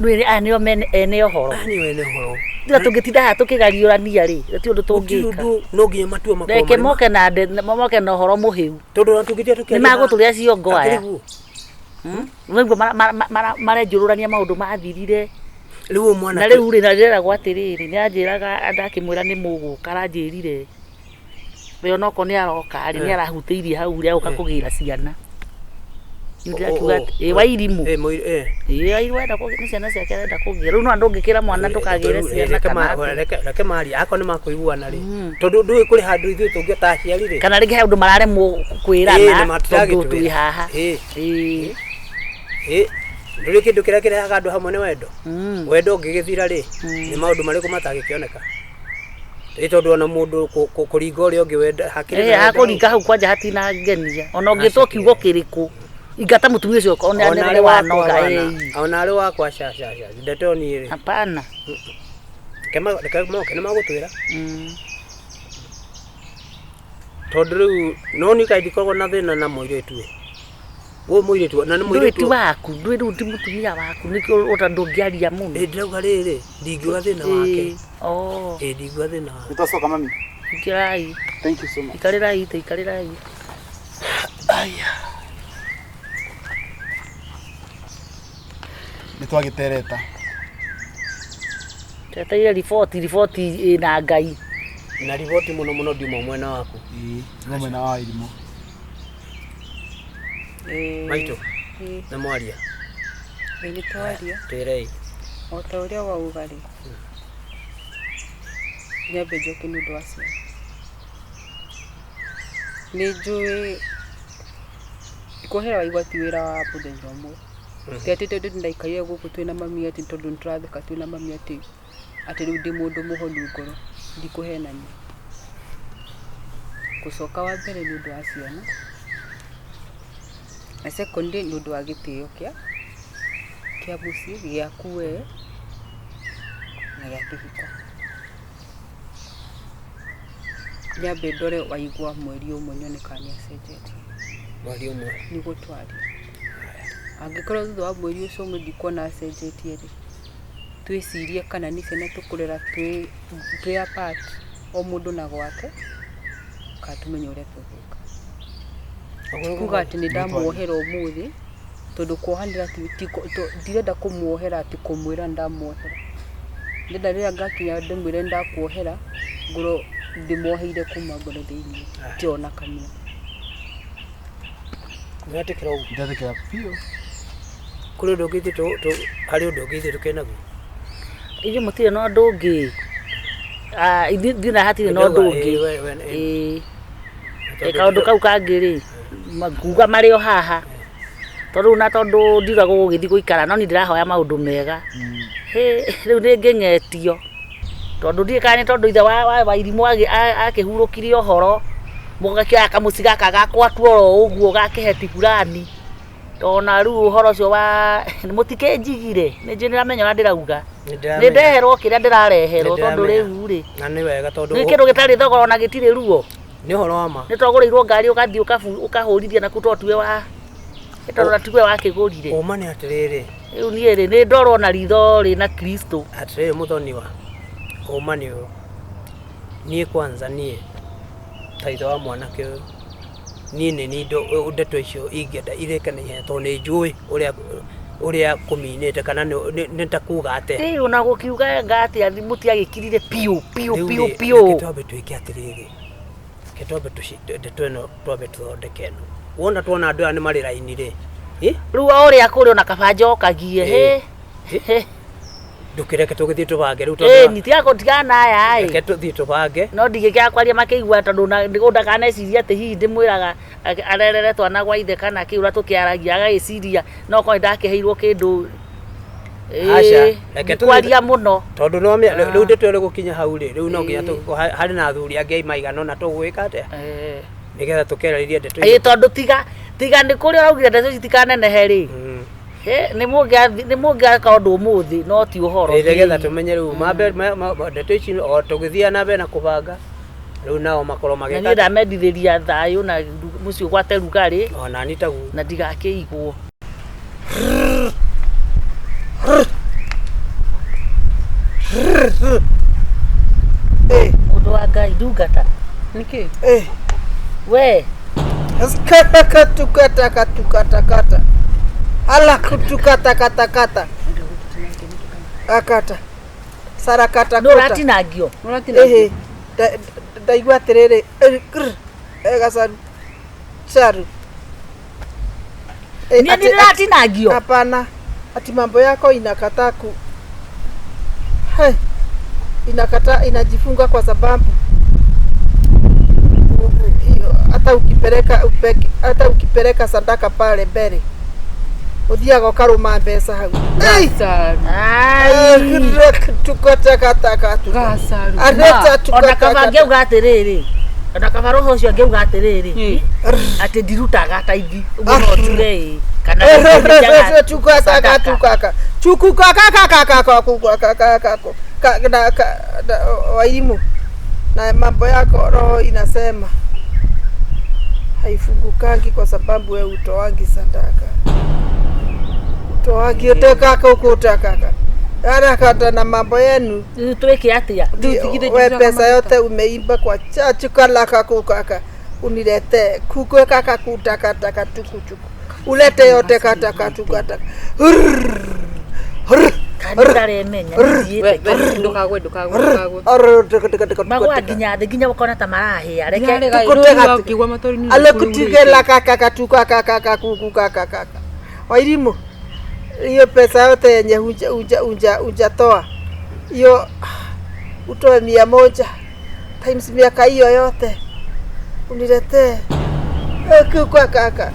Ndwire anio men eneo horo. Ani wene horo. Ndira tungitinda ha tukigariurania ri. Ti undu tungika. No nginya matua makoma. Reke moke na moke na horo muhiu. Tondu na tungitia tukia. Ni maguturia ciongo aya. Niguo marenjururania maundu mathirire. Riu mwana. Na riu ri na rira gwatiriri ni anjiraga andakimwira ni muguka aranjirire. We onoko ni aroka ari ni arahutiirie hau ria uka kugira ciana. Ndira kiuga wairimu. Airu enda kugira ciana ciake enda kugira. Riu no andu ngikira mwana ndukagire ciana kana. Reke mari ako ni makuiguana ri. Tondu ndui kuri handu ithu tungitaciari ri. Kana ringi handu mararemwo kwirana. Tondu turi haha. Nduri kindu kiria kirehaga andu hamwe ni wendo. Wendo ngigithira ri ni maundu mariku matagikioneka. Tondu ona mundu kuringa uria ungi wenda hakiri. Hakuringa hau kwanja hatina ngenia. Ona ungitwo kiugo kiriku. Ingata mutumia ucio ona nene wa noga ona ari wakwa shasha ndeto ni ri. Hapana. Kema magutwira. Tondu riu no ni kaidi korwo na thina na muiritu we. Wo muiritu na ni muiritu waku ndwi ru ndi mutumia waku nikio utandungiaria muno. Ndirauga riri ndingiuga thina wake. Ndingiuga thina. Utasoka mami. Ikirai. Thank you so much. Ikarirai. Aya. Nitwagitereta. Teteire riboti na Ngai. Na riboti muno ndimo mwena waku. No mwena wa irimo. Maito. Na mwaria. Ni twaria. Terei. O ta uria wauga ri. Nyambe njoke ni undu wacio. Ni njui kuhera wa igwati wira wa Prudence Wambugu. Ati tondu ndaikaire guku twina mami ati tondu nturatheka twina mami ati riu ndi mundu muhonu ngoro ndikuhenania. Kucoka wa mbere ni undu wa ciana. Na second ni undu wa gitio kia mucii giaku we na gia kihiko. Nyambe ndore waigua mweri umwe nyone kana acenjetie. Mweri umwe Ni gutwaria. Angikorwo thutha wa mweri ucio umwe ndikuona acenjetie ri. Twicirie kana ni ciana tukurera twi apart o mundu na gwake. Ka tumenye uria tugwika. Kuga ati ni ndamuohera umuthi tondu kuohanira ndirenda kumuohera ati kumwira ndamuohera. Ndenda rira ngakinya ndimwire ndakuohera ngoro ndimuoheire kuma ngoro thiini tiona kanua. Ngatikira ugu. Ndatikira pio. Kuri undu ngithi hari undu ngithi tukenaguo. Iyo mutire no ndungi. Ndina hatire no ndungi. Kaundu kau kangiri maguga mario haha. Tondu na tondu ndira gugithi guikara no ni ndirahoya maundu mega. Riu ni ngengetio. Tondu ndikane tondu ithe wa irimu akihurukirie ohoro. Mugakia kamuciga kagakwa tuoro uguo gakeheti fulani. Tona riu uhoro ucio wa mutike njigire ni ndiramenya ura ndirauga. Ni ndeherwo kiria ndirareherwo tondu riu ri. Na ni wega tondu ni kindu gitari thogoro na gitire ruo. Ni horo wa ma. Ni twagurirwo ngari ukathi ukahurithia na kuto tuwe wa itorora tuwe wa kigurire. Uma ni atiriri. Riu ni ri ni ndoro na ritho ri na Kristo. Atiriri muthoniwa. Uma ni uyu. Nie kwanza nie. Taitho wa mwanake uyu. Nie ni ndo ndeto icio ingenda irekane ihe to ni njui uria kuminite kana ni takuga ate. Una gukiuga ngati muti agikirire piu. Kitombe twike atiriri. Kitombe ndeto ino twambe tuthondeke no. Wona tuona andu aya ni mari raini ri. Riu uria kuri ona kabanja okagie ndukireke tugithii tubange riu tondu ni tiako tigana aya ai reke tuthii tubange no ndigikya kwaria makeigua tondu ndigunda kana eciria ati hihi ndimwiraga arerere twana gwa ithe kana kiura tukiaragia agagiciria no ko ndakiheirwo kindu acha reke kwaria muno tondu no riu nditwere gukinya hau ri riu no nginya hari na athuri angi maigana na tugwika ate nigetha tukerariria ndeto tondu tiga ni kuri augire ndeto citikanene ri ni mungia kaundu umuthi no ti uhoro nigetha tumenye riu mambe ndeto ici o tugithia na be na kubanga riu nao makoro mageka ni ndamendithiria thayu na mucio gwate rugari ona ni tagu na ndigakiigwo Mundu wa Ngai ndungata. Niki? We. Katukata. Ala kutukata. Akata. Sarakata No ratinagio. Ndaigua atiriri. Gacaru. Charu. Ni ratinagio. Hapana. Ati mambo yako inakataa inakataa, inajifunga kwa sababu hata ukipeleka sadaka pale mbele uthiaga ukaruma mbeca hau. Ona kaba ngeuga atiriri, ona kaba roho ucio ngeuga atiriri ati ndirutaga taithi uguo no tuge kana Wairimu na mambo yako roho inasema haifungukangi kwa sababu wewe utoangi sadaka. Utoangi utekaka ukutakaka. Harakata na mambo yenu. Tuweke atia. Wewe pesa yote umeiba kwa chachu kalaka kukaka. Unilete kuku kaka kutakataka tukuchuku. Ulete yote kataka tukataka. Kanitare menya ndiete ndukagwe magwa ginya wakona tamarahi areke kigwa matori ni alekutigela kaka katuka kaka kuku kaka. Wairimu hiyo pesa yote yenye hujatoa hiyo utoe 100 times miaka hiyo yote uniletee kuku kaka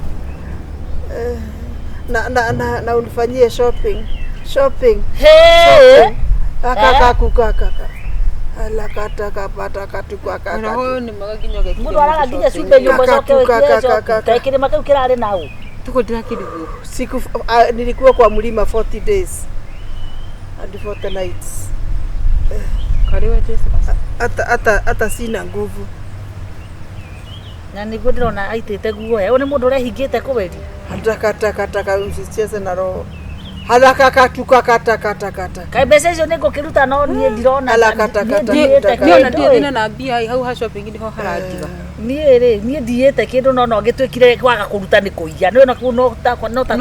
na unifanyie shopping. Hey kaka ala kata kapata katuka kaka no ni magaginyo ge mundu araga ginya sumbe nyumba zoke wekezo tekire makau kirare nao tuko ndira kidogo siku nilikuwa kwa mlima 40 days and 40 nights kariwe tesi hata sina nguvu na niguo ndirona aitite guoya ni mundu urehingite kuweri kata usicheze na roho halaka katuka kata kai mbeca icio nigukiruta no nie ndirona ndiona na mbia hau ha shopping ndiho harandiga nie ndiete kindu no ngitwikire kwaga kuruta ni kuiya ni ona ku no ta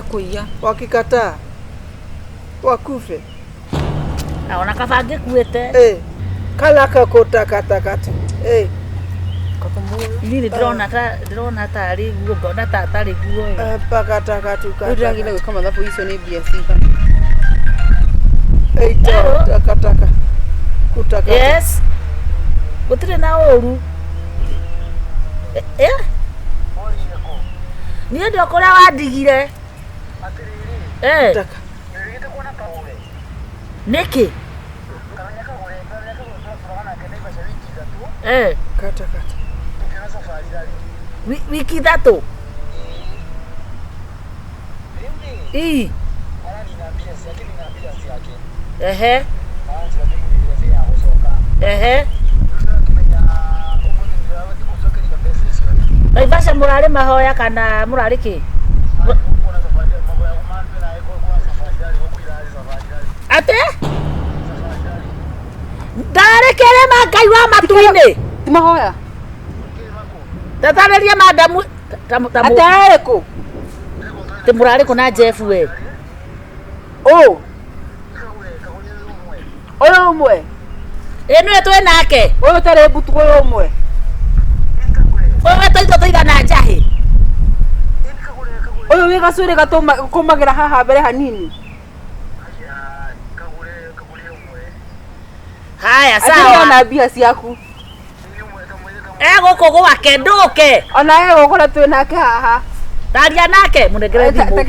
kuiya wakikataa wakufe ona kabange kuete kalaka kata Nini drona tari guo ngona tari guo pakata katuka uragile gwika mathabu icio ni mbia cigana takataka kutaka yes gutire na oru ni ndio kuria wandigire niki kata wiki tatu Naivasha murari mahoya kana murari ki ate ndare kere magai wa matuine mahoya tatareria madamu atare ku temurari kuna Jeff we oyo umwe enu etwe nake oyo tare butu oyo umwe oyo toito toigana njahi oyo wega sure gatoma kumagira haha mbere hanini haya sawa na mbia ciaku guku gwake nduke ona gukora twi nake haha taria nake munengere thimu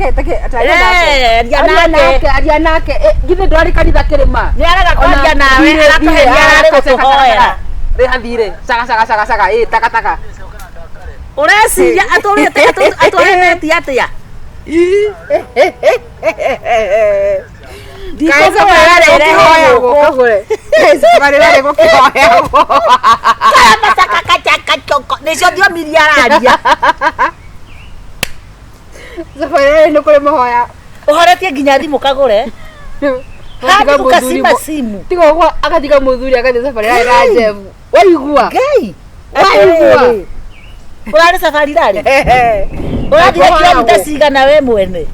aria nake githe ndwari kanitha kirima ni araga kwaria nawe aratuheria ari gutuhoera ri hathire saga taka ureciria atũrĩte atia ndikaza mararere kagure mararere gukihoya kama takakachaka choko nicio ndio miliararia safari ni kule mahoya uhoretie nginya thimu kagure Hadi ukasima simu. Tiga kwa akatika muthuri akathi safari ya Rajevu. Waigua. Ngai. Waigua. Urari safari rari. Urari kilomita cigana we mwene.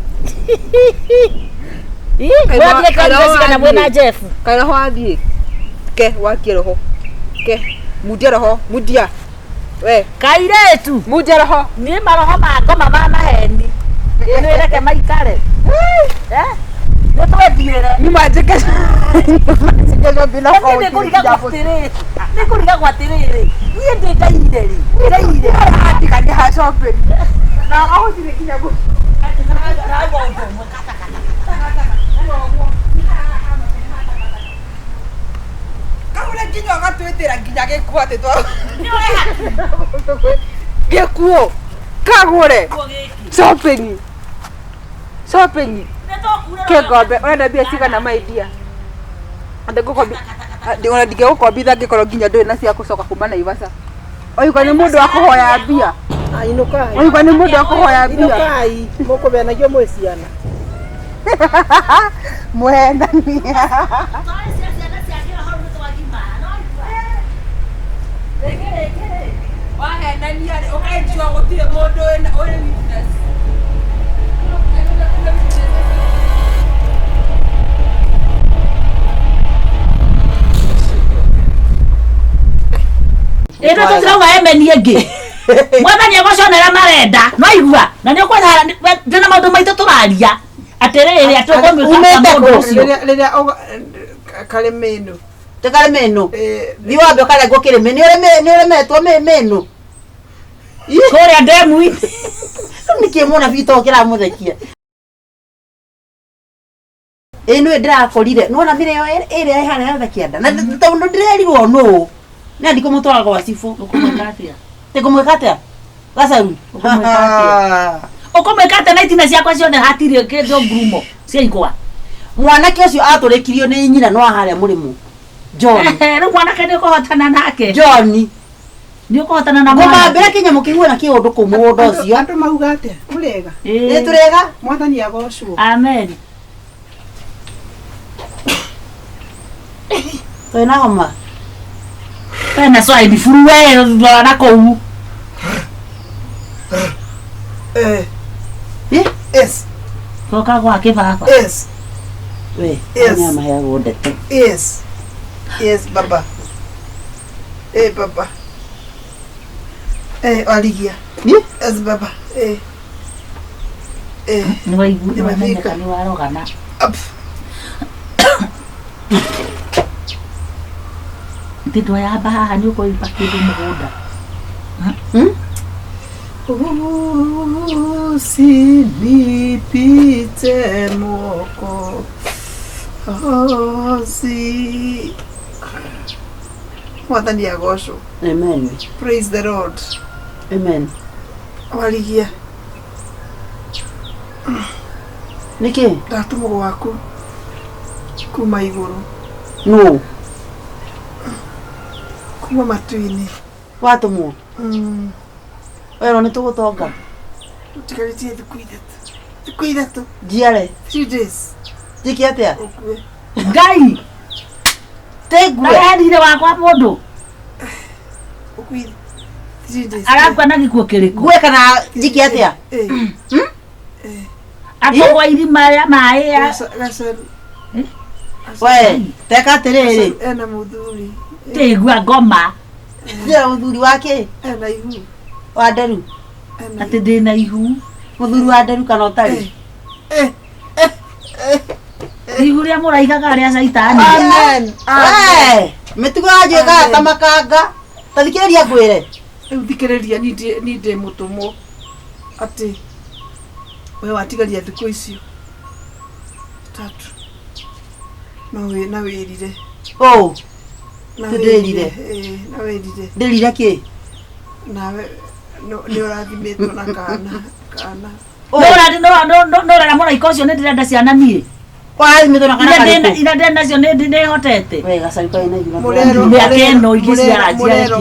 Urari kilomita cigana mwena Jeff. Kana ho athie. Ke wakie roho. Ke mudia roho, mudia. We, Kairetu. mudia roho. Ni maroho makoma ma maheni. Ino ireke maikare. Nitwethiire. Nimajike. Nimajike bila ho. Nikuriga gwatiriri. Niĩ ndĩ ndaire ri. Ndaire. Andika ni ha shopping. Na ahotire kinya go. Kaule kinya gatwetera kinya gekwate twa. Gekuo. Kagure. Shopping. Shopping. Ke ngombe, ona mbia cigana maidia. Ande gukombi. Ona dige gukombitha ngikoro nginya ndui na cia gucoka kuma na Ivasa. Oiga ni mundu akuhoya mbia. Inukai. Oiga ni mundu akuhoya mbia. Inukai. Moko bena gyo mweciana. Muhendania. Wahendania ukaijua gutire mundu ena uri witness. Ito tutirauga emenie ngi. Mwathani agoconera marenda. No igua. Na ni ukwenda ndina maundu maitu turaria. Atiriri atugomika mundu ucio. Rĩrĩa kare menu. Te kare menu. Thi wambe kare gukire menu. Ni uremetwo menu. Kuria ndemu. Nikimona vito kira muthekia. Eno ndirakorire. Nona mireo ĩrĩa ihana yothe kĩanda. Na tondu ndirerirwo no. Nĩ andiko mutwara kwa cifu. Ukumweka atia? Tekumweka atia? Gacaru. Ukumweka atia na itina ciakwa ciothe hatirĩ kĩndũ ngurumo cia igwa. Mwanake ũcio atũrĩkirio nĩ nyina no harĩa mũrĩmo. John. Rĩu mwanake nĩ ũkũhotana nake. John. Nĩ ũkũhotana na mwanake. Ngũmambĩra kĩnyamũ kĩhuana kĩũndũ kũu mũgũnda ũcio. Andũ mauga atĩa? Mũrega. Nĩ tũrega. Mwathani agocwo. Amen. Twĩna homa. Pena swahili furu we na kou. Yes. Toka gwake baba. Yes. We, Yes. nyama ya gũndete. Yes. Yes, baba. Baba. Aligia. Yes, baba. Ni waigu ni wamenyeka ni warogana. Up. Tindwa ya baha ni uko ipakidu mugunda. Usinipite moko. Si. Mwathani agocwo. Amen. Praise the Lord. Amen. Aligia. Niki? Ndatumwo gwaku. Kuma iguru. No. Kuma matu-ini. Watumwo. Wero nĩ tũgũtonga. Tigarĩtie thikũ ithatũ. Thikũ ithatũ. Njiare. 3 days. Njĩke atĩa? Ũkue. Ngai. Tegue. Arendire wakwa mundu. Ũkue. 3 days. Arakwa na gikuo kiriku. Gue kana njĩke atĩa? Akogwa irima ya maĩ ya. Gacaru. We, teka atĩrĩrĩ. Ena mũthuri. Tigua ngoma. Ndĩra mũthuri wake. Ena ihu. Wa nderu. Ati ndina ihu. Mũthuri wa nderu kana ũtarĩ. Ihu rĩa mũraigaga rĩa caitani. Amen. We, mĩtugo yanjĩkaga ta makanga. Ta thikĩrĩria ngwĩre. Rĩu thikĩrĩria ni ndĩ mũtũmwo. Atĩ we watigaria thikũ icio 3. Na wĩrire. Oh, Na ndĩrire. Na wĩrire. Ndĩrire kĩ? Nawe nĩ ũrathimitwo na kana. Nora mũraika ũcio nĩ ndĩrenda ciana niĩ. Wathimĩtwo na kana karĩkũ? Ina ndĩrenda nacio nĩ hotete. We, gacaru kaĩ na iguna. Mĩaka ĩno igĩciara njiareki.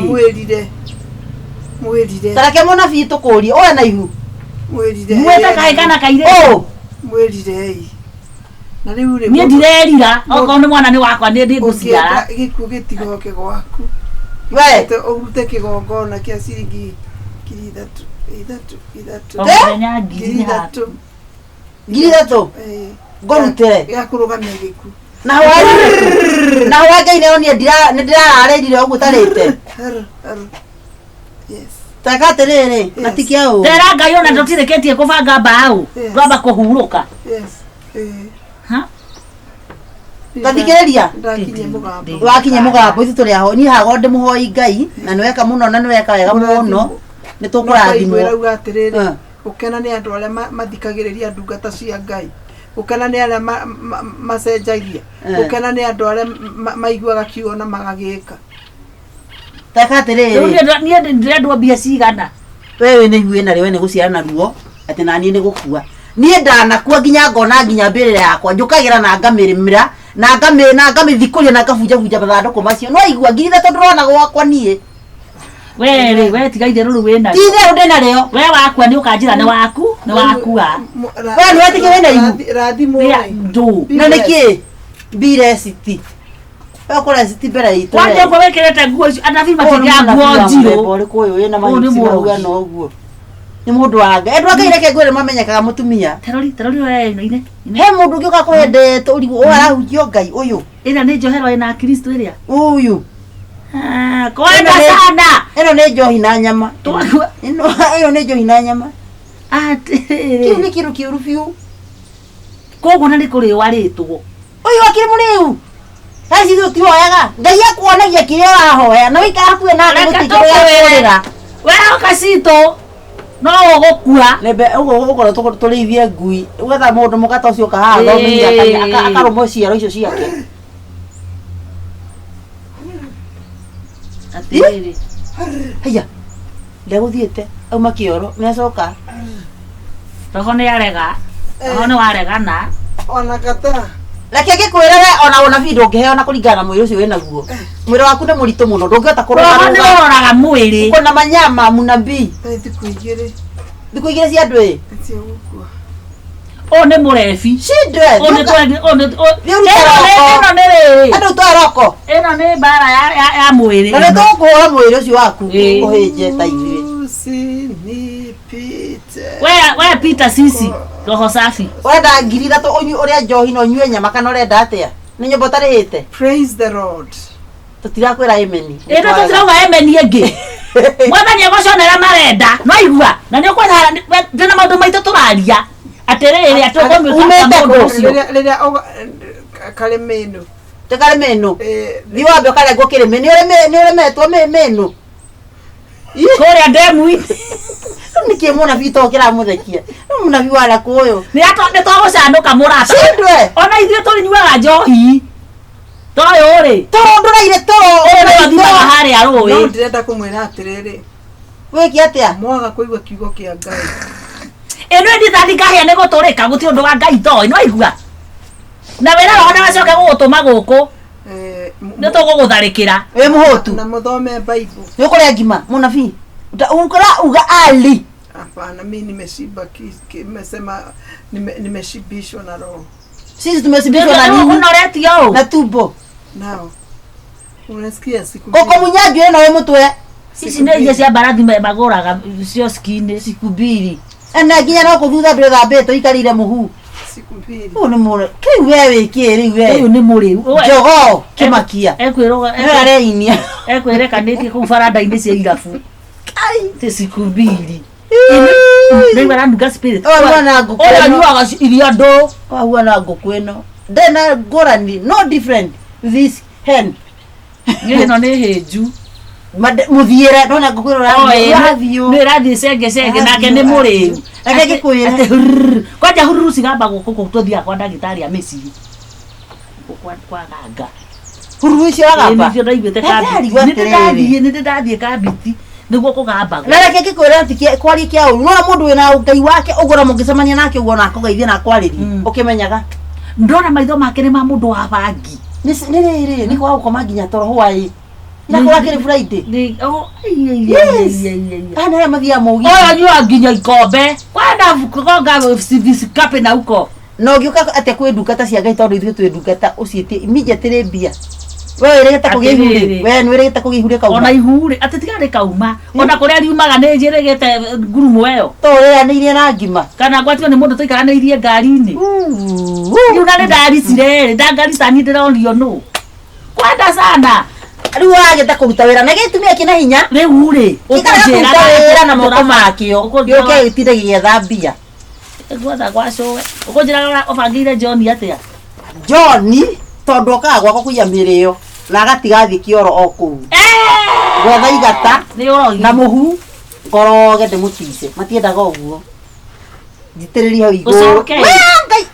Mwĩrire. Tareke mũnabii tũkũrie. Owe na ihu. Mwĩrire. Mwĩta kaĩ kana kairĩtu. Oh, Mwĩrire. na riu ri nie ndirerira okorwo ni mwana ni wakwa ni ndi nguciara gikuo gitigoke gwaku we te urute kigongona kia ciringi 3 omenya ngiri ngiri ithatũ ngũrutĩre ya kurugamia giku na wa Ngai nĩyo niĩ nĩndĩrararĩrire ũguo tarĩte yes taka atĩrĩrĩ matikĩa ũũ tera Ngai ona tũtirĩkĩtie kũbanga mbaũ twamba kũhurũka yes ha tathikĩrĩria ndakinye mugambo wakinye mũgambo ithu tũrĩ aho niĩ hago ndĩmũhoi Ngai na nĩweka mũno na nĩweka wega mũno nĩtũkũrathimwo rauga atiriri ukena ni andu aria mathikagiriria ndungata cia Ngai ukena ni aria macenjagia ukena ni andu aria maiguaga kiugo na magagika taka atĩrĩrĩ niĩ ndĩrendwo mbia cigana wewe nĩ ihuĩ narĩ we nĩ gũciara naruo atĩ naniĩ nĩ gũkua niĩ ndanakua nginya ngona nginya mbĩrĩra yakwa njũkagĩra na ngamĩrĩmĩra na ngamĩthikũria na ngabunjabunja mathandũkũ macio no igua ngiri ithatũ ndĩrona gwakwa niĩ we tiga itherũ rĩu wĩna ti itherũ ndĩ narĩo we wakua nĩ ũkanjĩra nĩ wakua we nĩwetikĩ wĩna ihu rathimo ndũ na nĩkĩ mbireciti ũkũreciti mbere itũ kwanja ũkorwo wĩkĩrĩte nguo icio anabi matingĩa nguo njirũ ũrĩkũ ũyũ wĩna mahiti maugana ũguo nĩ mũndũ wa Ngai andũ a Ngai reke ngwĩre mamenyekaga mũtumia terori we ine he mũndũ ũngĩ ũka kũhendete ũrigu ũyũ arahunjio Ngai ũyũ ĩna nĩ njohero ĩna Kristo ĩrĩa ũyũ kwenda sana ĩno nĩ njohi na nyama ĩno nĩ njohi na nyama kĩu nĩ kĩndũ kĩũru biũ koguo na nĩ kũrĩo warĩtwo ũyũ akĩrĩ mũrĩu haici tũtihoyaga Ngai akuonagia kĩrĩa ũrahoya na wĩikara hakuhĩ na andũ gũtikĩrĩra we okacito no ũgũkua lembe ũguo ũkorwo tũrĩithie ngui ũgetha mũndũ mũgata ũcio kahaha thomithia akarũmwo ciaro icio ciake atĩrĩrĩ haya ndegũthiĩte auma kĩoro nĩacoka roho nĩ arega roho nĩ waregana ona kata reke ngĩkwĩre we ona ũnabii ndũngĩheo na kũringana na mwĩrĩ ũcio wĩnaguo mwĩrĩ waku nĩ mũritũ mũno ndũngĩhota roho nĩ ũroraga mwĩrĩ kũna manyama munabii thikũ igĩrĩ cia andũ ĩ cia gũkua ũyũ nĩ mũrebi cindwe ĩno nĩ rĩ andũ twaroko ĩno nĩ mbara ya mwĩrĩ na nĩtũkũhũra mwĩrĩ ũcio waku ũhĩnje ta ithuĩ we Peter sisi roho safi wenda ngiri ithatũ ũrĩa njohi na ũnyue nyama kana ũrenda atĩa nĩ nyũmba ũtarĩhĩte praise the Lord tũtirakwĩra ameni ĩno tũtirauga ameni ĩngĩ mwathani egũconera marenda no igua na nĩ ũkwenda ndĩna maũndũ maitũ tũraria atĩrĩrĩ atũkũmĩka mũndũ ũcio rĩrĩa karĩ mĩnũ tĩkarĩ mĩnũ thiĩ wambe ũkarengwo kĩrĩmĩ nĩ ũremetwo mĩnũ kũrĩa ndemu-inĩ nĩkĩ mũnabii to kĩramũthekia mũnabii wala kũyũ nĩ twagũcanũka mũrata cindwe ona ithuĩ tũnyuaga njohi toyũ rĩ ndũraire tũrĩathimaga harĩa rũĩ no ndĩrenda kũmwĩra atĩrĩrĩ wĩke atĩa mwaga kũigua kiugo kĩa Ngai ĩno ndĩthathi ngahĩa nĩ gũtũrĩka gũtirĩ ũndũ wa Ngai toĩ no igua na wĩra roho ndagacoke gũgũtũma gũkũ nĩ tũgũgũtharĩkĩra wĩ mũhũtu na mũthome Bible nĩ ũkũrĩa ngima mũnabii uga ali hapana mimi nimeshiba nimesema nimeshibishwa na roho sisi tumesibishwa na nini unoretio na tumbo nao unasikia siku koko munyanjwe na we mutwe sisi nĩ iria cia mbarathi magũraga cio skinĩ siku mbili ena nginya no kũthutha ndũthambĩtwo ikarire mũhu siku mbili nĩ mũre kĩu we wĩkĩ rĩu we ũyũ nĩ mũrĩu njogoo kĩmakia ekwĩreinia ekwĩrekanĩtie kũu baranda-inĩ cia irabu ti siku mbili nĩigua ranunga spirit ũrĩa nyuaga iria ndũ wahuana ngũkũ ĩno ndena ngũrani no different this hen ĩno nĩ hĩnju mũthiĩre ndona ngũkũ ĩno nĩ ĩrathiĩ cenge nake nĩ mũrĩu reke ngĩkwĩre kwanja hururu cigamba gũkũ tũthiaga kwa ndagĩtarĩ a mĩciĩ kwa ganga hururu icio agamba nĩ ndĩrathiĩ kabiti nĩguo kũgamba na reke ngĩkwĩre atĩ kwaria kĩa ũru nona mũndũ wĩna Ngai wake ũgũra mũngĩcemania nake ũguo na akũgeithie na akwarĩrie ũkĩmenyaga ndona maitho make nĩ ma mũndũ wa bangi nĩ rĩrĩ nĩ kwa gũkoma nginya toro hwaĩ na kwa kĩrĩ Friday ana mathiaga mũgi ũyũ nyua nginya ikombe kwenda kugonga visikape na huko no gĩuka atĩa kwĩ ndungata cia Ngai tondũ ithuĩ twĩ ndungata ũciĩtie immediately mbia wewe rĩgĩte kũgĩihũrĩ wewe nĩ rĩgĩte kũgĩihũrĩ kauma ona ihurĩ atĩ tigarĩ kauma ona kũrĩa riumaga nĩ njĩrĩgĩte ngurumo ĩyo to rĩanĩirie na ngima kana gwatio nĩ mũndũ tũikaranĩirie ngari-inĩ rĩu na nĩ ndaricire ndangarica niĩ ndĩronio nũ kwenda sana rĩu wagĩte kũruta wĩra na gĩtumia kĩna hinya rĩu rĩ ũkũnjĩra wĩra na moko makĩo gĩũke gĩtinde gĩgetha mbia gwatha gwacũwe ũkũnjĩra ũbangĩire John atĩa John tondũ okaga gwako kũiya mĩrĩ ĩyo na agatigathiĩ kĩoro o kũu gwetha igata na mũhu ngoroge ndĩmũtice matiendaga ũguo njitĩrĩrie hau igũrũ Ngai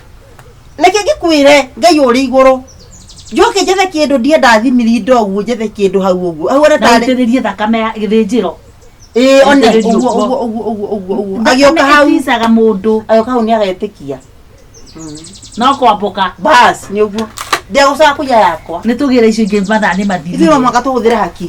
reke ngĩkwĩre Ngai ũrĩ igũrũ njoke njethe kĩndũ ndienda thimiri ndoguo njethe kĩndũ hau ũguo hau ona ndaitĩrĩrie thakame ya gĩthĩnjĩro one ũguo agĩoka hau icaga mũndũ agĩoka hau nĩ agetĩkia no kwamboka bas nĩ ũguo ndegũcoka kũiya yakwa nĩ tũgĩre icio ingĩ mathaa nĩ mathiri ithuĩ no mwaka tũhũthĩre hakiri